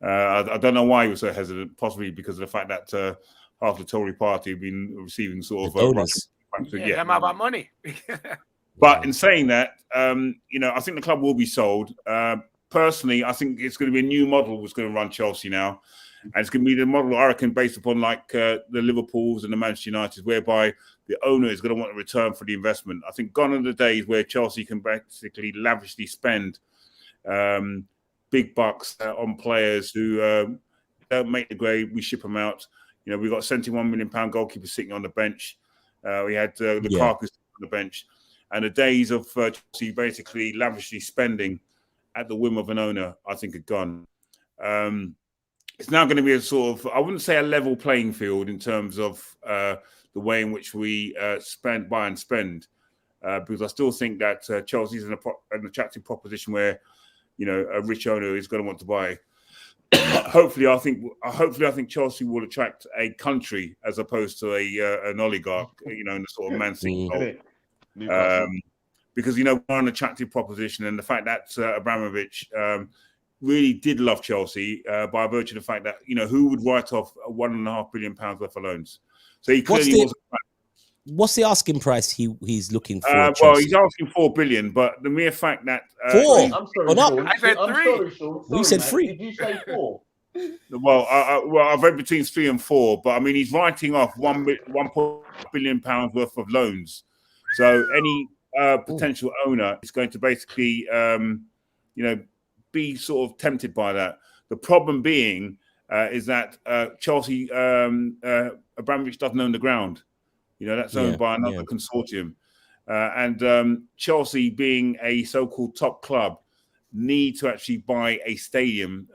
I don't know why he was so hesitant, possibly because of the fact that half the Tory party have been receiving sort of... them about money. But in saying that, I think the club will be sold. Personally, I think it's going to be a new model that's going to run Chelsea now. And it's going to be the model, I reckon, based upon like the Liverpools and the Manchester United, whereby the owner is going to want a return for the investment. I think gone are the days where Chelsea can basically lavishly spend big bucks on players who don't make the grade. We ship them out. We've got a £71 million goalkeeper sitting on the bench. We had Lukaku sitting on the bench. And the days of Chelsea basically lavishly spending at the whim of an owner, I think, are gone. It's now going to be a sort of, I wouldn't say a level playing field in terms of the way in which we buy and spend, because I still think that Chelsea is an attractive proposition where, a rich owner is going to want to buy hopefully, I think Chelsea will attract a country as opposed to an oligarch, in the sort of Man City role. Because we're an attractive proposition, and the fact that Abramovich really did love Chelsea by virtue of the fact that who would write off £1.5 billion worth of loans? So he clearly was. What's the asking price he's looking for? Well, he's asking $4 billion, but the mere fact that 4. I'm sorry, Sean. I said 3. I'm sorry, Sean. You said man. 3. Did you say 4? Well, I've read between 3 and 4, but I mean he's writing off £1 billion worth of loans. So any potential owner is going to basically, be sort of tempted by that. The problem being is that Chelsea, Abramovich doesn't own the ground. That's owned by another consortium. And Chelsea, being a so-called top club, need to actually buy a stadium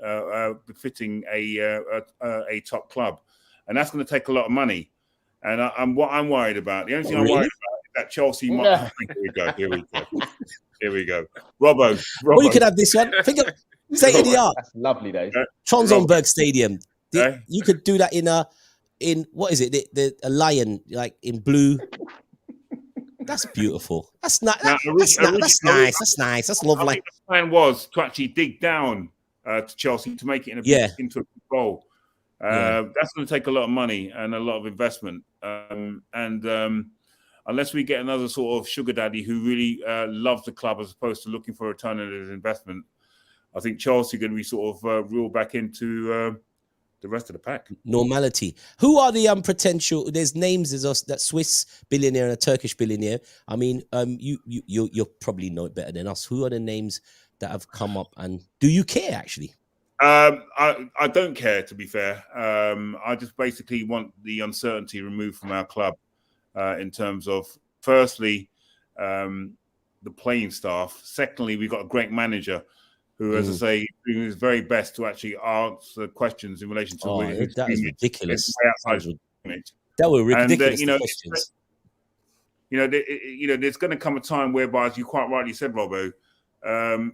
befitting a top club. And that's going to take a lot of money. And what I'm worried about, the only thing I'm worried about is that Chelsea might... Here we go. Robbo. Well, you could have this one. Think of state of the art. That's lovely, though. Tronsonberg Stadium. You could do that in what is it? A lion, like in blue. That's beautiful. That's not. That's nice. That's nice. That's lovely. I think the plan was to actually dig down to Chelsea to make it into a goal. That's going to take a lot of money and a lot of investment. Unless we get another sort of sugar daddy who really loves the club as opposed to looking for a return on his investment, I think Chelsea are going to be sort of reeled back into the rest of the pack. Normality. Who are the potential? There's names. There's us, that Swiss billionaire and a Turkish billionaire. I mean, you probably know it better than us. Who are the names that have come up, and do you care actually? I don't care, to be fair. I just basically want the uncertainty removed from our club in terms of, firstly, the playing staff. Secondly, we've got a great manager who, as I say, doing his very best to actually answer questions in relation to that is ridiculous. That were ridiculous questions. There's going to come a time whereby, as you quite rightly said, Robbo,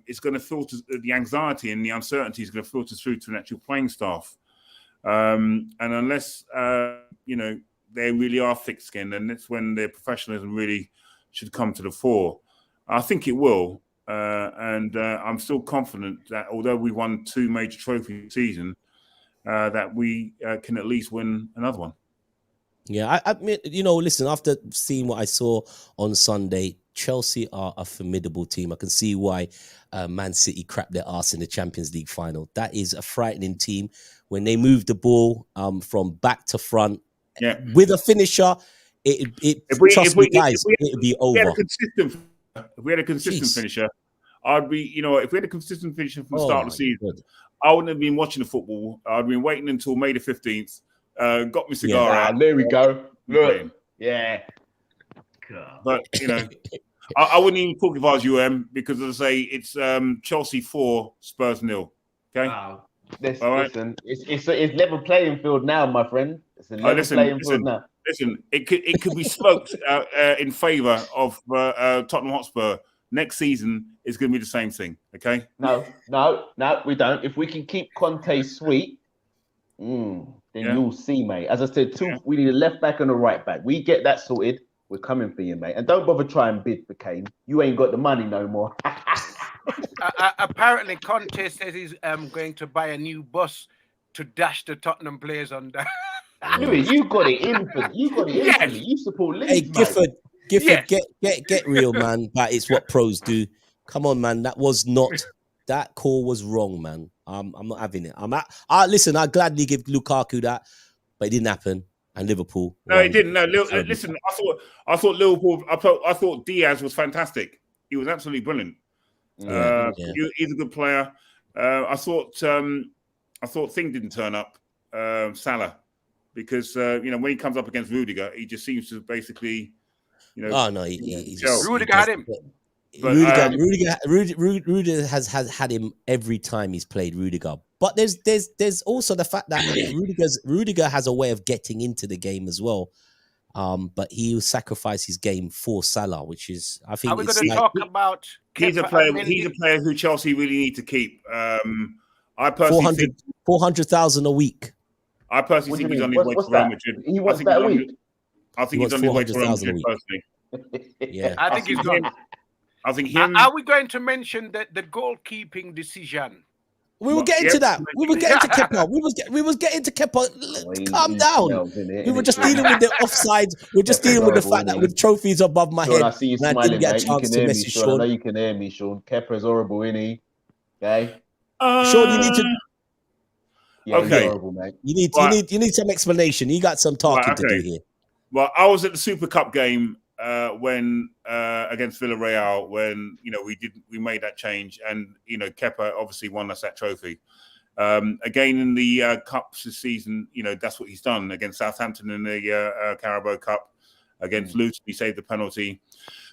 it's going to filter, the anxiety and the uncertainty is going to filter through to an actual playing staff. And unless, they really are thick-skinned, and that's when their professionalism really should come to the fore. I think it will. And I'm still confident that although we won 2 major trophies this season, that we can at least win another one. Yeah, I admit, listen, after seeing what I saw on Sunday, Chelsea are a formidable team. I can see why Man City crapped their arse in the Champions League final. That is a frightening team. When they move the ball from back to front with a finisher, trust me, guys, it would be over. If we had a consistent finisher, I'd be, if we had a consistent finisher from the start of the season, I wouldn't have been watching the football. I'd been waiting until May the 15th, got my cigar out. There we go. Look. Yeah. God. But, I wouldn't even talk if I was UM because, as I say, it's Chelsea 4, Spurs 0. Okay? Wow. Listen, it's level playing field now, my friend. It's a level playing field now. Listen, it could be smoked in favour of Tottenham Hotspur. Next season is going to be the same thing, okay? No, we don't. If we can keep Conte sweet, then you'll see, mate. As I said, we need a left back and a right back. We get that sorted, we're coming for you, mate. And don't bother trying to bid for Kane. You ain't got the money no more. Apparently, Conte says he's going to buy a new bus to dash the Tottenham players on that. You got it in for me. You support Leeds, Gifford, get real, man. But it's what pros do. Come on, man. That call was wrong, man. I'm not having it. Listen, I gladly give Lukaku that, but it didn't happen. And Liverpool. No, it didn't. No, listen. I thought Liverpool. I thought Diaz was fantastic. He was absolutely brilliant. He's a good player. I thought Thing didn't turn up. Salah. Because when he comes up against Rudiger, he just seems to basically, Rudiger had him. Rudiger has had him every time he's played Rudiger. But there's also the fact that Rudiger has a way of getting into the game as well. But he will sacrifice his game for Salah, which is, I think. Are we going to talk about? He's a player who Chelsea really need to keep. I personally think 400,000 a week. I personally What do think you he's mean? on his way What's to Real that? Madrid. He wants that a week. I think He he's wants on his way to Real 400,000 a Madrid week. personally. Yeah. I think he's gone. I think him. Are we going to mention the goalkeeping decision? We were getting to that. We were getting to Kepa. We was getting to Kepa. Calm down. We were just dealing with the offsides. We're just dealing with the fact that with trophies above my Sean, head, I see you and I smiling, didn't get a mate. You chance can to hear me, message Sean. I know Sean. you can hear me, Sean. Kepa's horrible, isn't he? Okay. Sean, you need to. Yeah, Okay. he's horrible, mate. You need some explanation. You got some talking to do here. Well, I was at the Super Cup game when against Villarreal when we made that change, and Kepa obviously won us that trophy. Again in the cups this season, that's what he's done against Southampton in the Carabao Cup. Against Luton, he saved the penalty.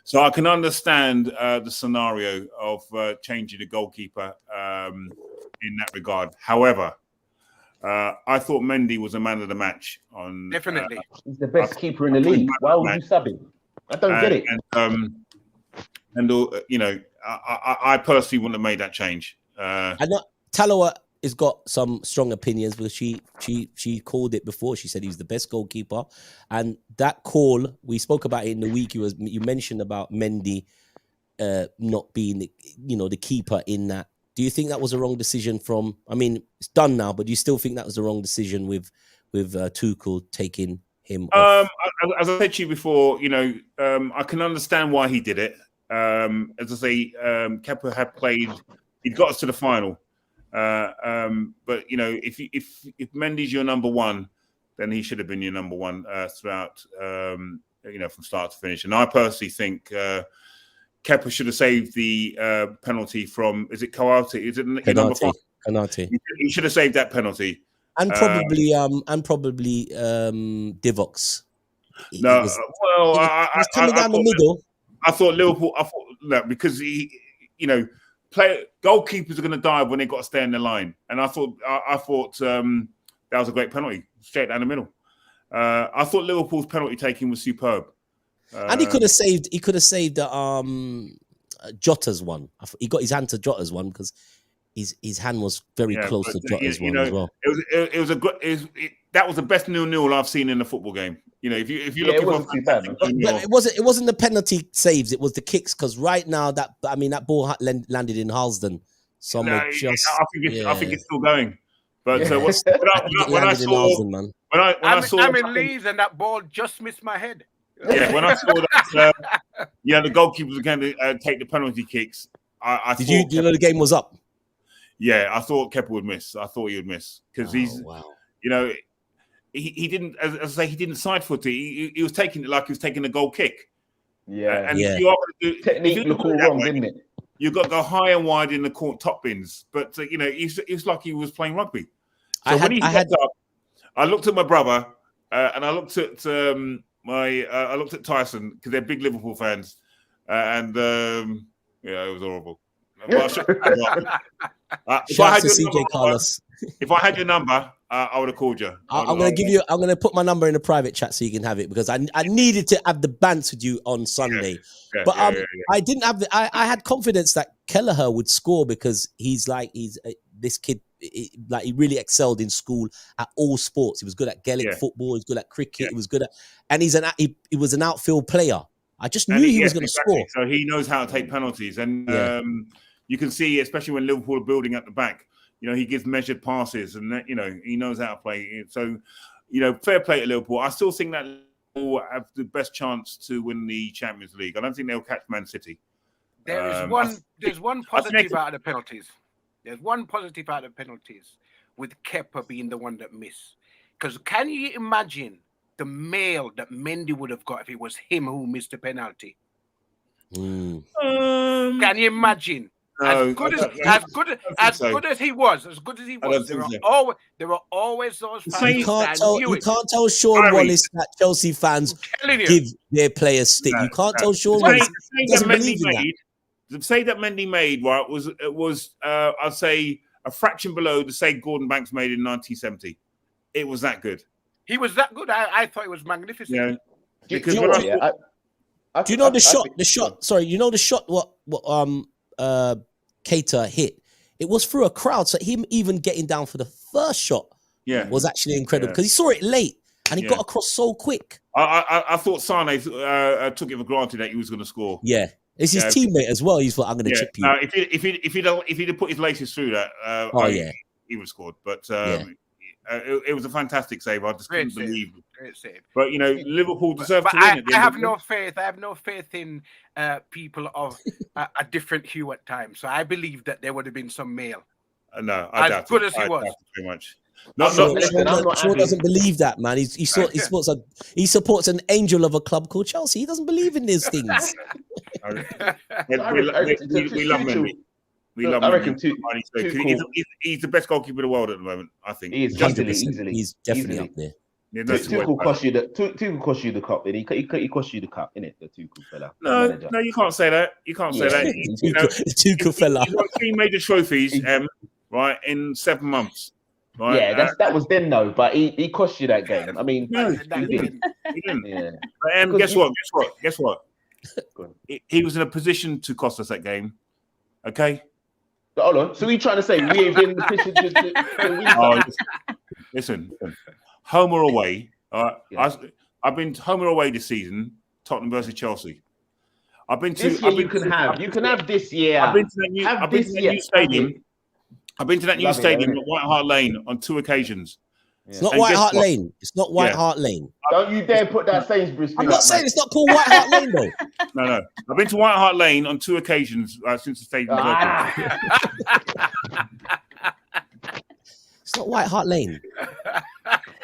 So I can understand the scenario of changing the goalkeeper in that regard. However, I thought Mendy was a man of the match. Definitely, he's the best keeper in the league. Why would you sub him? I don't get it. I personally wouldn't have made that change. I know Taloa has got some strong opinions, because she called it before. She said he was the best goalkeeper, and that call we spoke about it in the week. You mentioned about Mendy not being the keeper in that. Do you think that was a wrong decision I mean, it's done now, but do you still think that was the wrong decision with Tuchel taking him off? As I said to you before, I can understand why he did it. As I say, Kepa had played, he'd got us to the final. But if Mendy's your number one, then he should have been your number one throughout, from start to finish. And I personally think Kepa should have saved the penalty from, is it Koate? Is it number 5? Penalty. He should have saved that penalty. And probably Divock's. No, it was coming down the middle. I thought Liverpool. Because goalkeepers are going to dive when they got to stay in the line, and I thought that was a great penalty straight down the middle. I thought Liverpool's penalty taking was superb, and he could have saved. He could have saved Jota's one. He got his hand to Jota's one because his hand was very close to Jota's one as well. That was the best 0-0 I've seen in a football game. If you look, it wasn't too bad. It wasn't the penalty saves. It was the kicks, because right now that ball landed in Halsden. I think it's still going. But when I saw I'm in Leeds and that ball just missed my head. Yeah, when I saw that, the goalkeepers were going to take the penalty kicks. Did you know the game was up? Yeah, I thought Kepa would miss. I thought he would miss because he didn't, as I say, he didn't side foot it. He was taking it like he was taking a goal kick. Yeah, and if you are going to do technique look all wrong, didn't it? You've got to go high and wide in the court top bins. But it's like he was playing rugby. So I looked at my brother and I looked at I looked at Tyson because they're big Liverpool fans, and it was horrible. If I had your number, I would have called you. I'm going to put my number in a private chat so you can have it, because I needed to have the bants with you on Sunday. I didn't have I had confidence that Kelleher would score, because this kid. He really excelled in school at all sports. He was good at Gaelic football. He was good at cricket. He was good at, and he was an outfield player. I just knew he was going to score. So he knows how to take penalties, and you can see, especially when Liverpool are building at the back, he gives measured passes, and he knows how to play. So, fair play to Liverpool. I still think that Liverpool have the best chance to win the Champions League. I don't think they'll catch Man City. There's one positive out of the penalties. There's one positive out of penalties, with Kepa being the one that missed. Because can you imagine the mail that Mendy would have got if it was him who missed the penalty? Can you imagine? As good as he was, there were always those fans. You can't tell Sean Wallace that Chelsea fans give their players stick. You can't tell Sean Wallace. Doesn't believe in that. The save that Mendy made, was I'd say a fraction below the save Gordon Banks made in 1970. It was that good. He was that good. I thought it was magnificent. Yeah. Do you know the shot? Sorry, you know the shot. What Keita hit? it was through a crowd. So him even getting down for the first shot was actually incredible because he saw it late and he got across so quick. I thought Sane took it for granted that he was going to score. Yeah. It's his teammate as well. He's thought, I'm going to chip you. If he'd put his laces through that, he would have scored. But it was a fantastic save. I just couldn't believe it. Great save. But Liverpool deserve to win. I have no faith. I have no faith in people of a different hue at times. So I believe that there would have been some male. No, I doubt as good it. as he was. Very much. Shaw doesn't believe that, man. He supports an angel of a club called Chelsea. He doesn't believe in these things. We love Mendy. I reckon he's the best goalkeeper in the world at the moment. I think he is easily. He's definitely up there. Tuchel cost you the cup. He cost you the cup, innit? The Tuchel fella. No, you can't say that. You can't say that. Tuchel fella. He's won 3 major trophies, right, in 7 months. Right? Yeah, that was then though, but he cost you that game. I mean, he didn't. Yeah. But, Guess what? He was in a position to cost us that game. Okay. Hold on. So we trying to say we ain't been in the position to win? Listen. Home or away? I've been to home or away this season. Tottenham versus Chelsea. You can have this year. I've been to that new stadium. I've been to that new stadium at White Hart Lane on 2 occasions. It's not White Hart Lane. It's not White Hart Lane. Don't you dare put that Sainsbury's thing. I'm not saying it's not called White Hart Lane though. No. I've been to White Hart Lane on 2 occasions since the stadium was open. It's not White Hart Lane.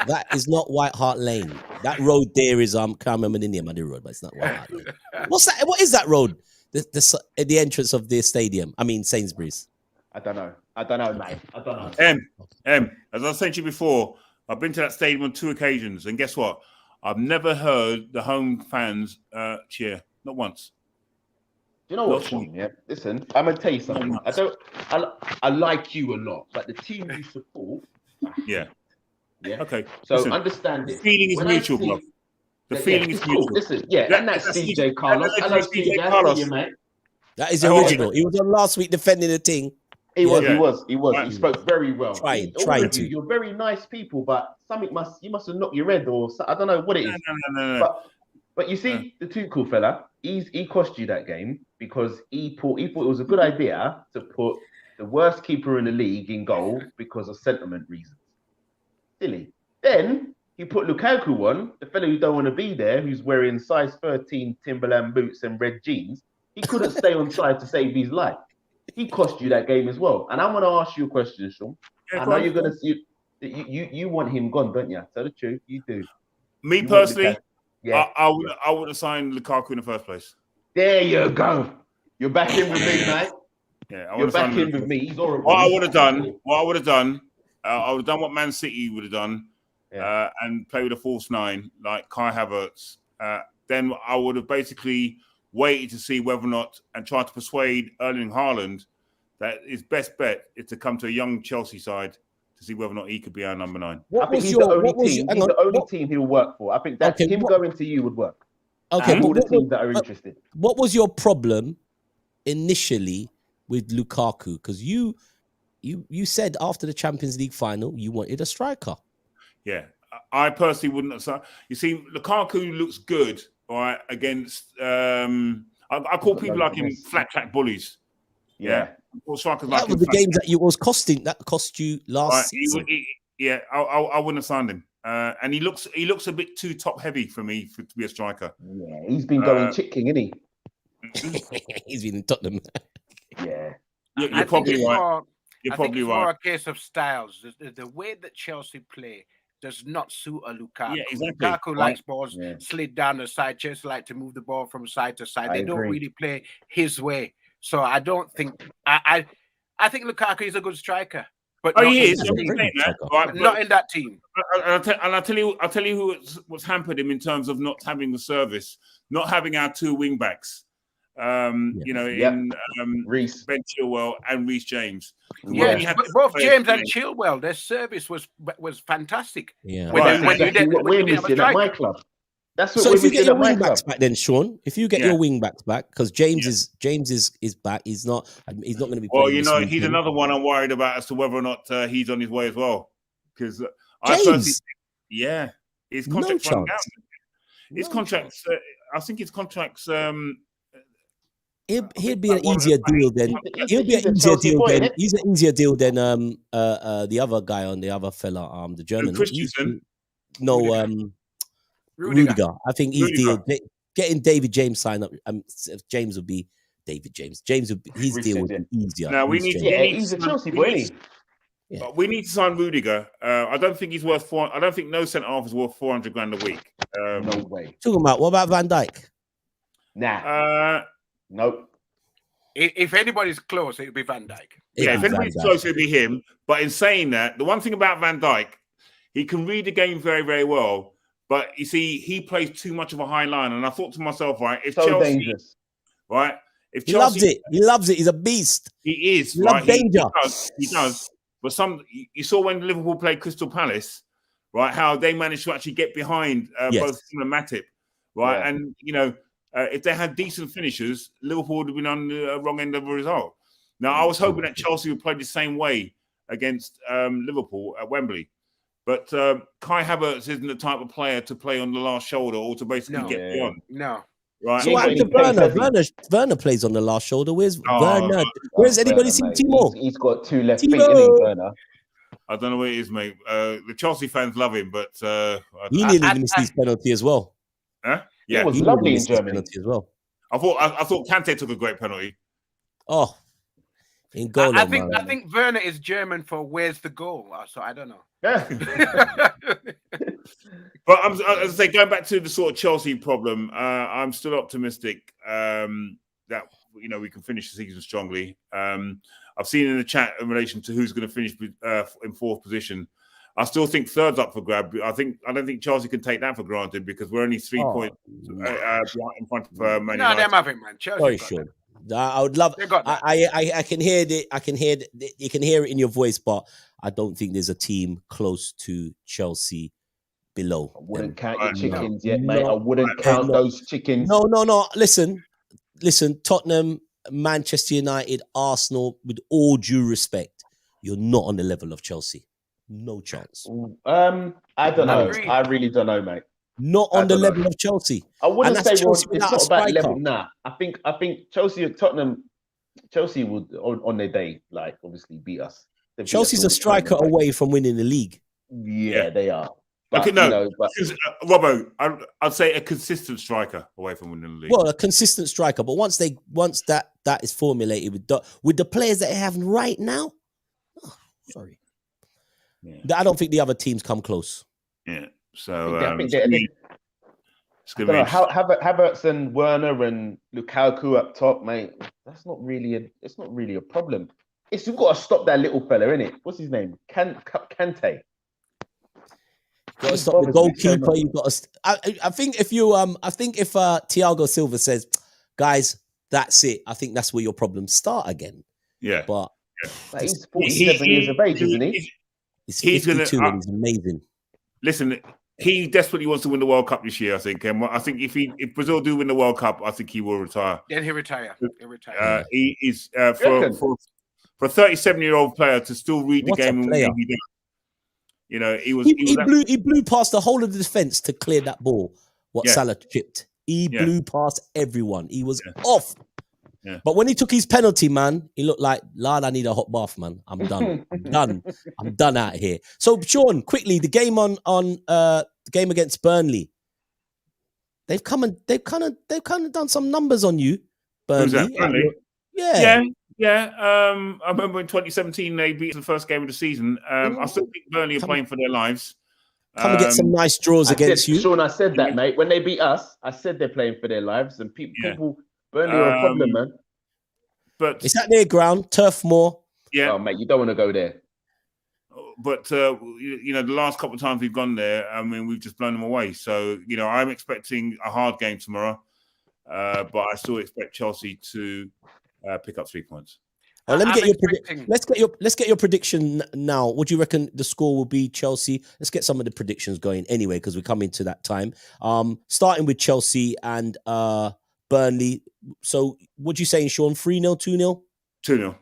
That is not White Hart Lane. That road there is can't remember the name of the road, but it's not White Hart Lane. What's that? What is that road? The entrance of the stadium. I mean Sainsbury's. I don't know, mate. I don't know. As I said to you before, I've been to that stadium on 2 occasions, and guess what? I've never heard the home fans cheer, not once. Do you know what, Sean? Yeah, listen, I'm gonna tell you something. I like you a lot, but the team you support. Yeah. Okay. So understand this. The feeling is mutual, bro. The feeling is mutual. Listen, and that's CJ Carlos. Hello, CJ Carlos, mate. That is the original. He was on last week defending the thing. He was. He spoke very well. Trying to. You're very nice people, but you must have knocked your head, or I don't know what it is. No. But you see, the Tuchel fella, he cost you that game because he thought it was a good idea to put the worst keeper in the league in goal because of sentiment reasons. Silly. Then he put Lukaku on, the fellow who don't want to be there, who's wearing size 13 Timberland boots and red jeans. He couldn't stay on side to save his life. He cost you that game as well. And I'm going to ask you a question, Sean. I know you're going to see you want him gone, don't you? Tell the truth, you do. Me personally, I would have signed Lukaku in the first place. There you go. You're back in with me, mate. Yeah, you're back in with me. He's horrible. What I would have done, I would have done what Man City would have done, and play with a false 9 like Kai Havertz. Then I would have basically waited to see whether or not and try to persuade Erling Haaland that his best bet is to come to a young Chelsea side to see whether or not he could be our number 9. I think he's the only team he'll work for. I think that him going to you would work. Okay, all the teams that are interested. What was your problem initially with Lukaku? Because you said after the Champions League final you wanted a striker. Yeah, I personally wouldn't have. You see, Lukaku looks good. All right, against I call people like him flat track bullies. Yeah. Strikers that was the games that cost you last season. I wouldn't have signed him. And he looks a bit too top heavy for me to be a striker. Yeah, he's been going chick-king, isn't he? He's been in Tottenham. Yeah. You're probably right. You're probably right. It's more a case of styles. The way that Chelsea play does not suit a Lukaku. Yeah, exactly. Lukaku likes balls slid down the side. Chelsea like to move the ball from side to side. They don't really play his way. So I don't think I think Lukaku is a good striker. But he is. Not in that team. I'll tell you what's hampered him in terms of not having the service, not having our 2 wing backs. In Reece, Ben Chilwell and Reece James. Yeah, both James and Chilwell, their service was fantastic. Yeah, we're missing at my club. That's what So we if you did get your at my wing club. backs back, then Sean, if you get your wing backs back, because James is back, he's not going to be playing. Well, this he's weekend. another one I'm worried about as to whether or not he's on his way as well. Because I James, personally, his contract's running out. His contracts, I think his contracts. He'll be an easier deal than He's an easier deal than the other guy on the other fella, the German. Christensen. Rudiger. I think his Rudiger. deal getting David James signed up. James would be David James. His deal would be easier. Now he's a Chelsea boy. Yeah. We need to sign Rudiger. I don't think he's worth I don't think no centre half is worth 400 grand a week. No way. Talking about what about Van Dijk? Nah. Nope. If anybody's close, it'll be Van Dijk. Yeah, if anybody's close, it'll be him. But in saying that, the one thing about Van Dijk, he can read the game very, very well. But you see, he plays too much of a high line. And I thought to myself, right, if so Chelsea, dangerous. Right, if he Chelsea, loves it. He's a beast. He is. He loves danger. He does. But you saw when Liverpool played Crystal Palace, right, how they managed to actually get behind both him and Matip, right? Yeah. And, if they had decent finishers, Liverpool would have been on the wrong end of the result. Now, I was hoping that Chelsea would play the same way against Liverpool at Wembley. But Kai Havertz isn't the type of player to play on the last shoulder or to basically get beyond. No. Right. So what happened to Werner? Werner plays on the last shoulder. Where's Werner? Where's anybody seen Timo? He's got two left feet, isn't he, Werner? I don't know what it is, mate. The Chelsea fans love him, but he nearly missed his penalty as well. Huh? Yeah, it was lovely in Germany as well. I thought Kante took a great penalty. Oh, in goal. I think Werner is German for "Where's the goal?" So I don't know. Yeah. But as I say, going back to the sort of Chelsea problem, I'm still optimistic that we can finish the season strongly. I've seen in the chat in relation to who's going to finish in fourth position. I still think third's up for grab. I don't think Chelsea can take that for granted because we're only 3 points in front of Man United. No, they're having, man. Chelsea. Sure. I would love. I can hear it. I can hear. You can hear it in your voice, but I don't think there's a team close to Chelsea below. I wouldn't count your chickens yet, mate. I wouldn't count those chickens. No. Listen. Tottenham, Manchester United, Arsenal. With all due respect, you're not on the level of Chelsea. No chance. I don't know. I really don't know, mate. Not on the level of Chelsea. I wouldn't say Chelsea it's not about level. Nah, I think Chelsea or Tottenham. Chelsea would on their day, like obviously beat us. Chelsea's a striker away from winning the league. Yeah, they are. But, Robbo, I'd say a consistent striker away from winning the league. Well, a consistent striker, but once that is formulated with the players that they have right now, sorry. Yeah. I don't think the other teams come close. Yeah. So it's going to be Havertz and Werner and Lukaku up top, mate. That's not really a problem. You've got to stop that little fella, innit? What's his name? Kante. Got to stop the goalkeeper. You got to. I think if Thiago Silva says, "Guys, that's it," I think that's where your problems start again. Yeah. But he's 47 years of age, isn't he? He's 52 and he's amazing. Listen, he desperately wants to win the World Cup this year, I think. And I think if Brazil do win the World Cup, I think he will retire. Then he'll retire. He is for a 37-year-old player to still read the game. He blew past the whole of the defense to clear that ball. Salah chipped. He blew past everyone. He was off. Yeah. But when he took his penalty, man, he looked like, Lord, I need a hot bath, man. I'm done. I'm done out here. So, Sean, quickly, the game the game against Burnley. They've kind of done some numbers on you, Burnley. Who's that? Burnley? Yeah. I remember in 2017 they beat the first game of the season. I still think Burnley are playing for their lives. Come and get some nice draws against you. Sean, I said that, mate. When they beat us, I said they're playing for their lives, and people Burnley are a problem, man. But it's at their ground, Turf Moor. Yeah. Oh, mate, you don't want to go there. But the last couple of times we've gone there, I mean, we've just blown them away. So I'm expecting a hard game tomorrow, but I still expect Chelsea to pick up 3 points. Oh, let me get your prediction. Let's get your prediction now. What do you reckon the score will be, Chelsea? Let's get some of the predictions going anyway, because we're coming to that time. Starting with Chelsea and Burnley. So, what you saying, Sean? 3-0, 2-0? 2-0.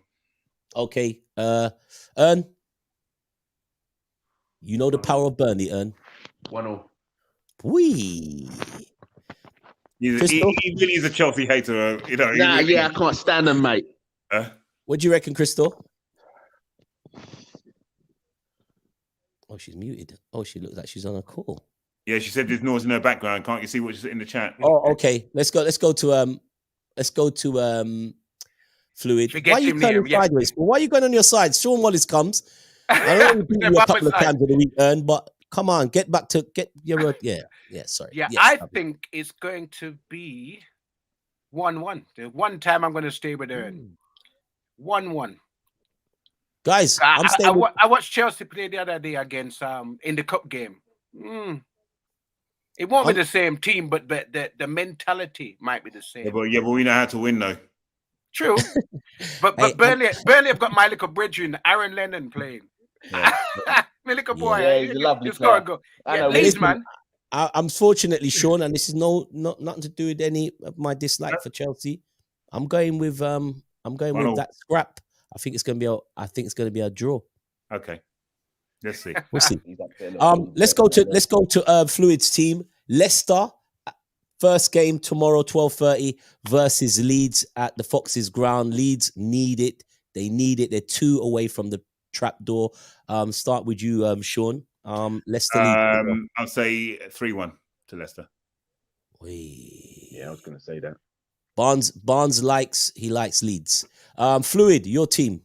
Okay. Ern, you know the power of Burnley, Ern. 1-0. Wee. He really is a Chelsea hater. You know. I can't stand them, mate. What do you reckon, Crystal? Oh, she's muted. Oh, she looks like she's on a call. Yeah, she said there's noise in her background. Can't you see what she's in the chat? Oh, okay. Let's go to Fluid. Why are you turning sideways? Why are you going on your side? Sean Wallace comes. I know you beat you a couple of times in the week, Ern, but come on, get your work. Yeah, sorry. Yeah, yes, I think it's going to be 1-1. The one time I'm going to stay with Ern. 1-1. Guys, I watched Chelsea play the other day against in the cup game. It won't be the same team, but the mentality might be the same. Yeah, but we know how to win, though. True, but Burnley have got my little brethren, Aaron Lennon, playing. Yeah. My little boy, he's a lovely player. Go. Yeah, Leeds, man. Unfortunately, Sean, and this is nothing to do with any of my dislike for Chelsea. I'm going with that scrap. I think it's going to be a draw. Okay, let's see. We'll see. Let's go to Fluid's team, Leicester. First game tomorrow, 12:30 versus Leeds at the Foxes ground. Leeds need it. They need it. They're 2 away from the trap door. Start with you, Sean. Leicester. Leeds. I'll say 3-1 to Leicester. Yeah, I was going to say that. Barnes likes Leeds. Fluid, your team.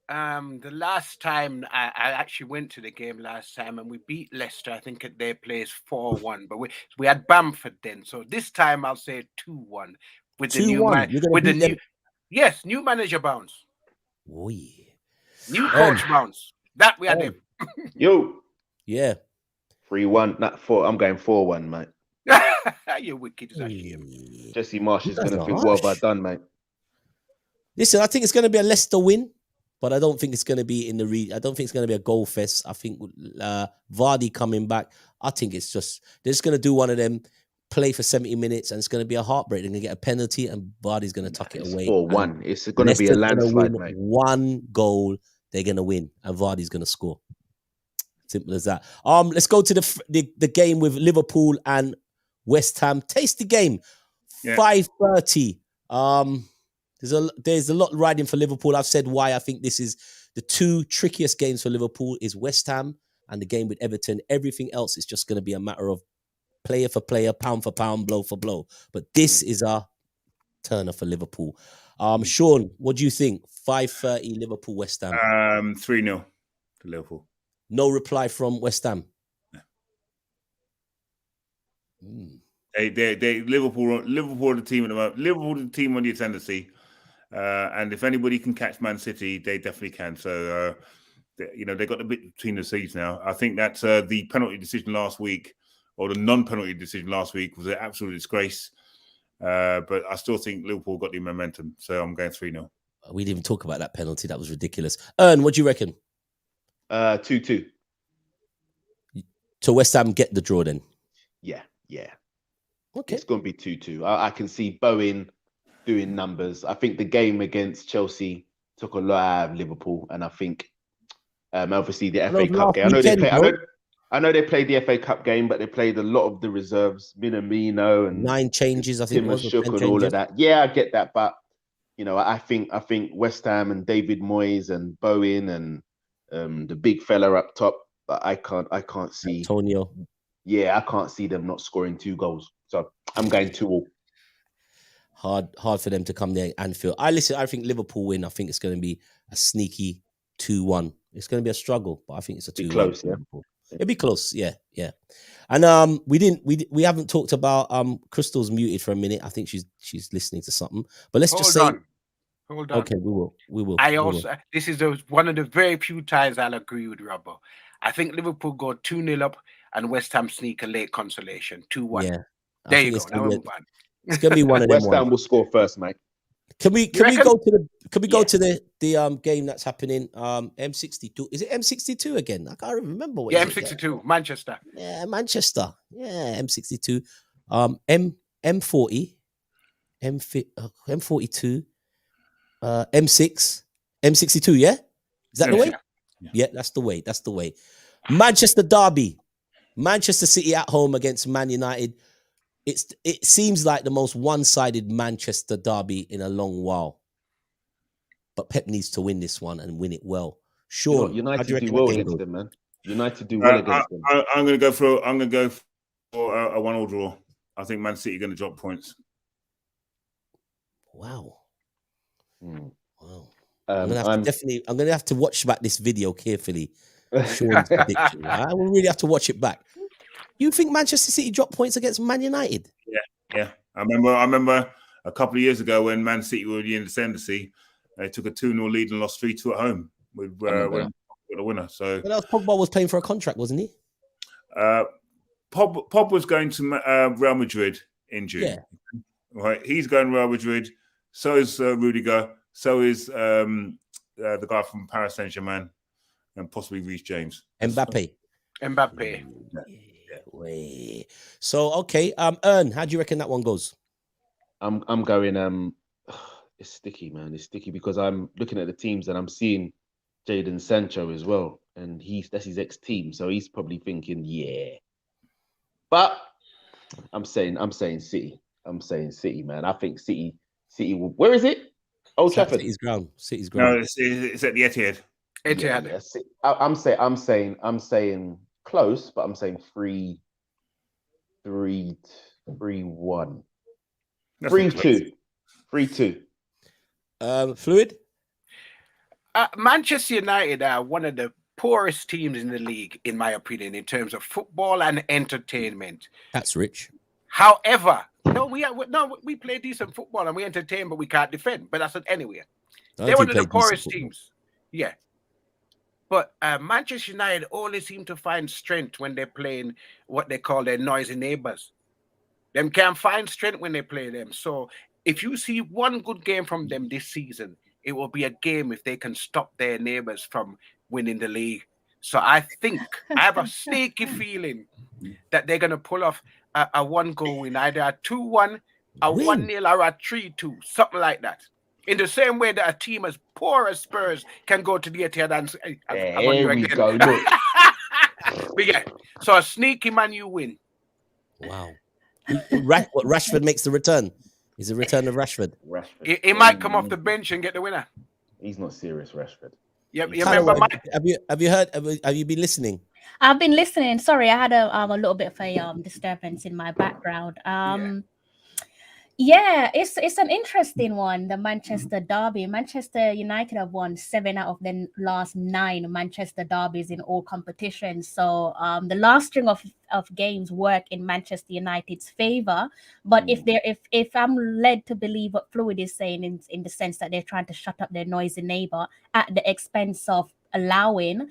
The last time I actually went to the game last time and we beat Leicester, I think at their place 4-1, but we had Bamford then. So this time I'll say 2-1 with the new new manager bounce. New coach bounce. That we had him. Yo. Yeah. 3-1, not 4. I'm going 4-1, mate. You're wicked as actually. Jesse Marsh is going to think, what have I done, mate? Listen, I think it's going to be a Leicester win. But I don't think it's going to be I don't think it's going to be a goal fest. I think Vardy coming back, I think they're just going to do one of them, play for 70 minutes, and it's going to be a heartbreak. They're going to get a penalty, and Vardy's going to tuck it away. 4-1. It's going to be a landslide, mate. 1 goal, they're going to win, and Vardy's going to score. Simple as that. Let's go to the game with Liverpool and West Ham. Tasty game, 5:30. There's a lot riding for Liverpool. I've said why I think this is the 2 trickiest games for Liverpool is West Ham and the game with Everton. Everything else is just going to be a matter of player for player, pound for pound, blow for blow. But this is a turner for Liverpool. Sean, what do you think? 5:30 Liverpool, West Ham. 3-0 to Liverpool. No reply from West Ham. Liverpool are the team at the moment. Liverpool are the team on the ascendancy. And if anybody can catch Man City, they definitely can. So, they got a bit between the seats now. I think that the penalty decision last week, or the non-penalty decision last week, was an absolute disgrace. But I still think Liverpool got the momentum. So I'm going 3-0. We didn't even talk about that penalty. That was ridiculous. Ern, what do you reckon? 2-2. So West Ham get the draw then? Yeah. Okay. It's going to be 2-2. I can see Bowen doing numbers. I think the game against Chelsea took a lot out of Liverpool, and I think obviously the FA Cup game. I know they played the FA Cup game, but they played a lot of the reserves, Minamino and 9 changes. I think Tim Shook and all of that. Yeah, I get that, but I think West Ham and David Moyes and Bowen and the big fella up top. But I can't see Antonio. Yeah, I can't see them not scoring 2 goals. So I'm going 2-2. Hard for them to come there and feel. I think Liverpool win. I think it's going to be a sneaky 2-1. It's going to be a struggle, but I think it's a 2-1. Close, yeah. It'll be close, yeah. And we haven't talked about Crystal's muted for a minute. I think she's listening to something. But let's just say Hold on. Okay, we will. This is one of the very few times I'll agree with Robbo. I think Liverpool go 2-0 up and West Ham sneak a late consolation, 2-1. Yeah. There you go. Now we'll move on. It's going to be one of them. West Ham will score first, mate. Can we reckon? go to the game that's happening? M62. Is it M62 again? I can't remember what. Yeah, is M62, Manchester. Yeah, Manchester. Yeah, M62. M40, M42, M6, M62. Yeah, is that the way? Yeah, that's the way. That's the way. Manchester derby. Manchester City at home against Man United. It seems like the most one-sided Manchester derby in a long while. But Pep needs to win this one and win it well. Sure. United do well against them, man. United do well against them. I'm going to go for a 1-1 draw. I think Man City are going to drop points. Wow. Wow. I'm going to have to watch back this video carefully. Sean's prediction. I will really have to watch it back. You think Manchester City dropped points against Man United? Yeah. I remember a couple of years ago when Man City were in the ascendancy, they took a 2-0 lead and lost 3-2 at home with the winner. So Pogba was playing for a contract, wasn't he? Pogba was going to Real Madrid in June. Yeah. Right, he's going to Real Madrid. So is Rudiger. So is the guy from Paris Saint-Germain, and possibly Reece James. Mbappe. Yeah. So okay, Ern, how do you reckon that one goes? I'm going. It's sticky, man. It's sticky because I'm looking at the teams and I'm seeing Jadon Sancho as well, and that's his ex-team, so he's probably thinking, yeah. But I'm saying City. I'm saying City, man. I think City will. Where is it? Old Trafford. City's ground. No, it's at the Etihad. Etihad. Yeah, I'm saying close, but I'm saying 3-1. 3-2. 3-2. Fluid? Manchester United are one of the poorest teams in the league, in my opinion, in terms of football and entertainment. That's rich. However, we play decent football and we entertain, but we can't defend. But that's anyway. They're one of the poorest teams. Yeah. But Manchester United always seem to find strength when they're playing what they call their noisy neighbors. Them can't find strength when they play them. So if you see one good game from them this season, it will be a game if they can stop their neighbors from winning the league. So I have a sneaky feeling that they're going to pull off a 1-goal win, either a 2-1, a 1-0, or a 3-2, something like that. In the same way that a team as poor as Spurs can go to the Etihad and I'm on you again. Go, But yeah, so a sneaky Man U win. Wow. Rashford makes the return. Is the return of Rashford. He might come off the bench and get the winner. He's not serious, Rashford. Yeah, you remember Mike? Have you heard? Have you been listening? I've been listening. Sorry, I had a little bit of a disturbance in my background. Yeah, it's an interesting one, the Manchester derby. Manchester United have won 7 out of the last 9 Manchester derbies in all competitions. So the last string of games work in Manchester United's favor. But if I'm led to believe what Fluid is saying in the sense that they're trying to shut up their noisy neighbor at the expense of allowing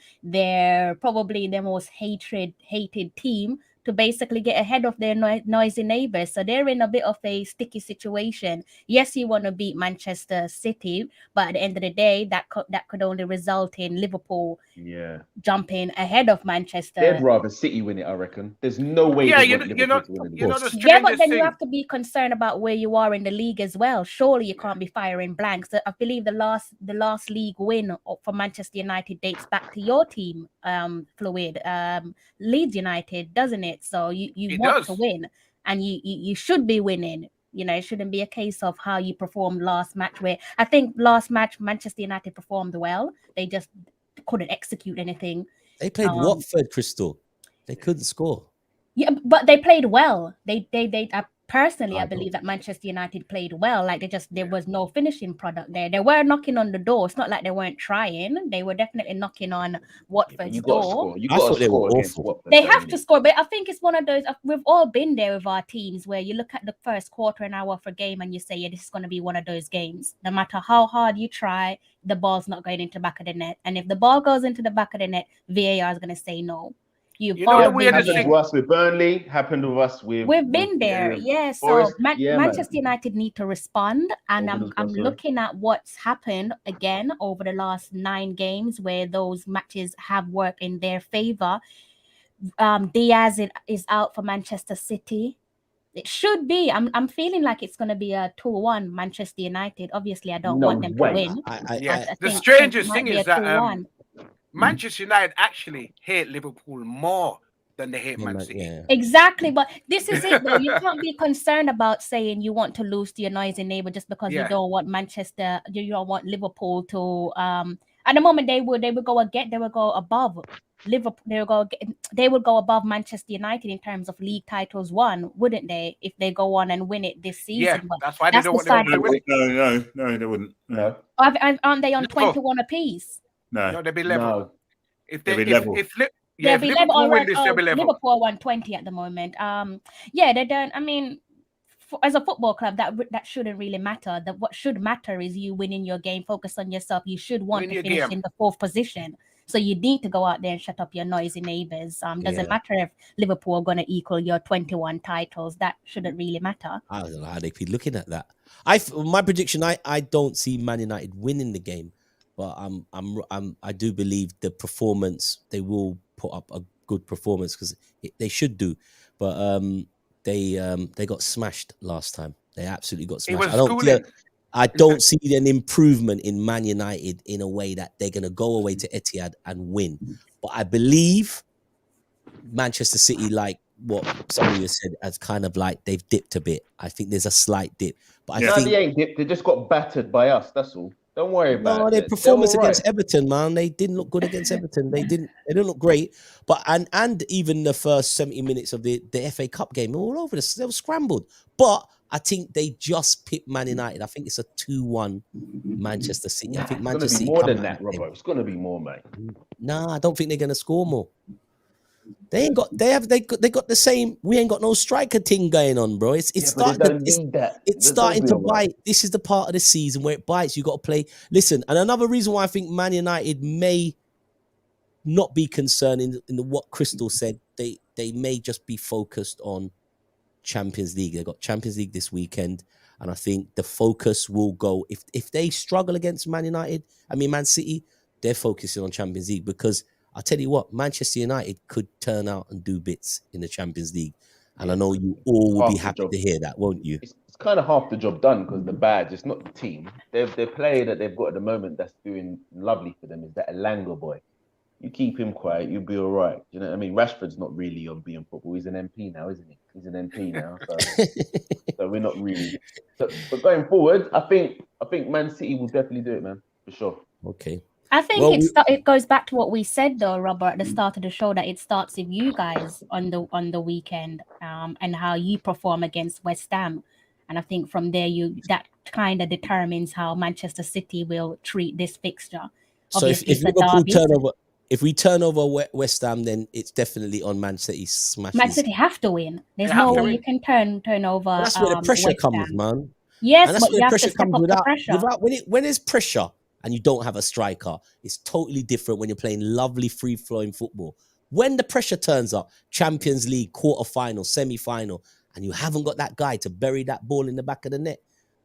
probably their most hated team to basically get ahead of their noisy neighbors. So they're in a bit of a sticky situation. Yes, you want to beat Manchester City, but at the end of the day, that could only result in Liverpool jumping ahead of Manchester. They'd rather City win it, I reckon. There's no way but then you have to be concerned about where you are in the league as well. Surely you can't be firing blanks. I believe the last league win for Manchester United dates back to your team, Fluid, Leeds United, doesn't it? So you want to win, and you should be winning. You know, it shouldn't be a case of how you performed last match, where I think last match Manchester United performed well. They just couldn't execute anything. They played Watford, Crystal. They couldn't score. Yeah, but they played well. They personally, I believe that Manchester United played well. Like there was no finishing product there. They were knocking on the door. It's not like they weren't trying. They were definitely knocking on Watford's door. You got to score against Watford. They have to score, but I think it's one of those. We've all been there with our teams where you look at the first quarter an hour for a game and you say, yeah, this is going to be one of those games. No matter how hard you try, the ball's not going into the back of the net. And if the ball goes into the back of the net, VAR is going to say no. You've You know, all we are been the there. Happened to us with Burnley. Happened with us with. We've been there, yeah. So Forest. Yeah, man. Manchester United need to respond, and Over the I'm top, sorry. looking at what's happened again over the last 9 games where those matches have worked in their favor. Diaz is out for Manchester City. It should be. I'm feeling like it's going to be a 2-1 Manchester United. Obviously, I don't No want them way. to win. Yeah. I The think strangest it thing might be is a that 2-1. Manchester United actually hate Liverpool more than they hate Man City. Yeah. Exactly, but this is it though. You can't be concerned about saying you want to lose to your noisy neighbor just because you don't want Manchester, you don't want Liverpool to at the moment they would go above Liverpool, they would go above Manchester United in terms of league titles won, wouldn't they, if they go on and win it this season? Yeah, but that's why they don't want side to win it. No, they wouldn't. No. aren't they on No. 21 apiece? No, they'd be level. No. If They'll they be level. if They'll be Liverpool level. win this, they'll be level. Liverpool 120 at the moment. Yeah, they don't. I mean, as a football club, that shouldn't really matter. What should matter is you winning your game. Focus on yourself. You should want to finish in the 4th position. So you need to go out there and shut up your noisy neighbors. Doesn't matter if Liverpool are going to equal your 21 titles. That shouldn't really matter. I don't know how they'd be looking at that. My prediction, I don't see Man United winning the game, but I do believe the performance, they will put up a good performance because they should do. But they got smashed last time. They absolutely got smashed. I don't see an improvement in Man United in a way that they're going to go away to Etihad and win. But I believe Manchester City, like what some of you said, as kind of like they've dipped a bit. I think there's a slight dip. But I think they ain't dipped. They just got battered by us. That's all. Don't worry about it. No, their performance against Everton, man, they didn't look good against Everton. They didn't look great. But and even the first 70 minutes of the FA Cup game, all over this, they were scrambled. But I think they just pipped Man United. I think it's a 2-1 Manchester City. I think Manchester City more than that, Robert. It's gonna be more, mate. Nah, I don't think they're gonna score more. They got the same. We ain't got no striker thing going on, bro. It's starting to bite. This is the part of the season where it bites. You got to play. Listen, and another reason why I think Man United may not be concerned in what Crystal said. They may just be focused on Champions League. They got Champions League this weekend, and I think the focus will go if they struggle against Man City, they're focusing on Champions League because. I'll tell you what, Manchester United could turn out and do bits in the Champions League. And I know you all will be happy to hear that, won't you? It's kind of half the job done because the badge, it's not the team. The player that they've got at the moment that's doing lovely for them is that Elanga boy. You keep him quiet, you'll be all right. You know what I mean? Rashford's not really on being football. He's an MP now, isn't he? He's an MP now. So we're not really. But going forward, I think Man City will definitely do it, man. For sure. Okay. I think it goes back to what we said though, Robert, at the start of the show, that it starts with you guys on the weekend, and how you perform against West Ham, and I think from there that kind of determines how Manchester City will treat this fixture. Obviously, so if Liverpool if we turn over West Ham, then it's definitely on Man City smashes. Man City have to win. There's no way you can turn over. But that's where the pressure West comes, Ham. man. Yes, and that's but where you the have pressure to step comes up without pressure. when there's pressure. And you don't have a striker. It's totally different when you're playing lovely, free-flowing football. When the pressure turns up, Champions League, quarter-final, semi-final, and you haven't got that guy to bury that ball in the back of the net,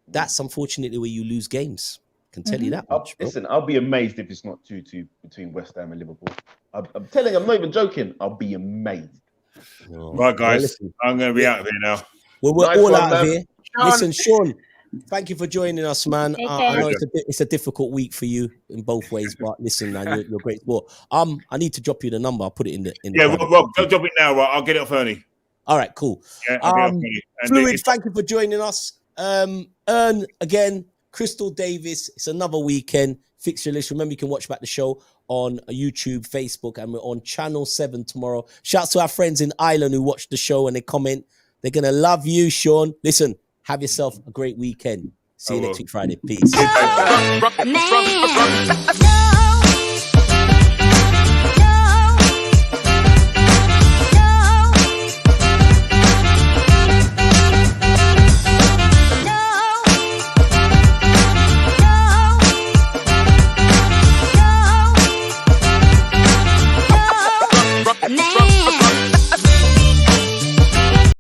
that's unfortunately where you lose games. I can tell you that much, bro. Listen, I'll be amazed if it's not 2-2 between West Ham and Liverpool. I'm telling you, I'm not even joking. I'll be amazed. Right, guys, I'm going to be out of here now. Well, we're all out of here. Listen, Sean, thank you for joining us, man. I know it's a difficult week for you in both ways, but listen, man, you're great sport. I need to drop you the number. I'll put it in the. Rob, don't drop it now. I'll get it off Ernie. All right, cool. Yeah, Fluid, thank you for joining us. Ern again, Crystal Davis. It's another weekend. Fixture List. Remember, you can watch back the show on YouTube, Facebook, and we're on Channel 7 tomorrow. Shouts to our friends in Ireland who watch the show and they comment. They're gonna love you, Sean. Listen. Have yourself a great weekend. See you next week, Friday. Peace.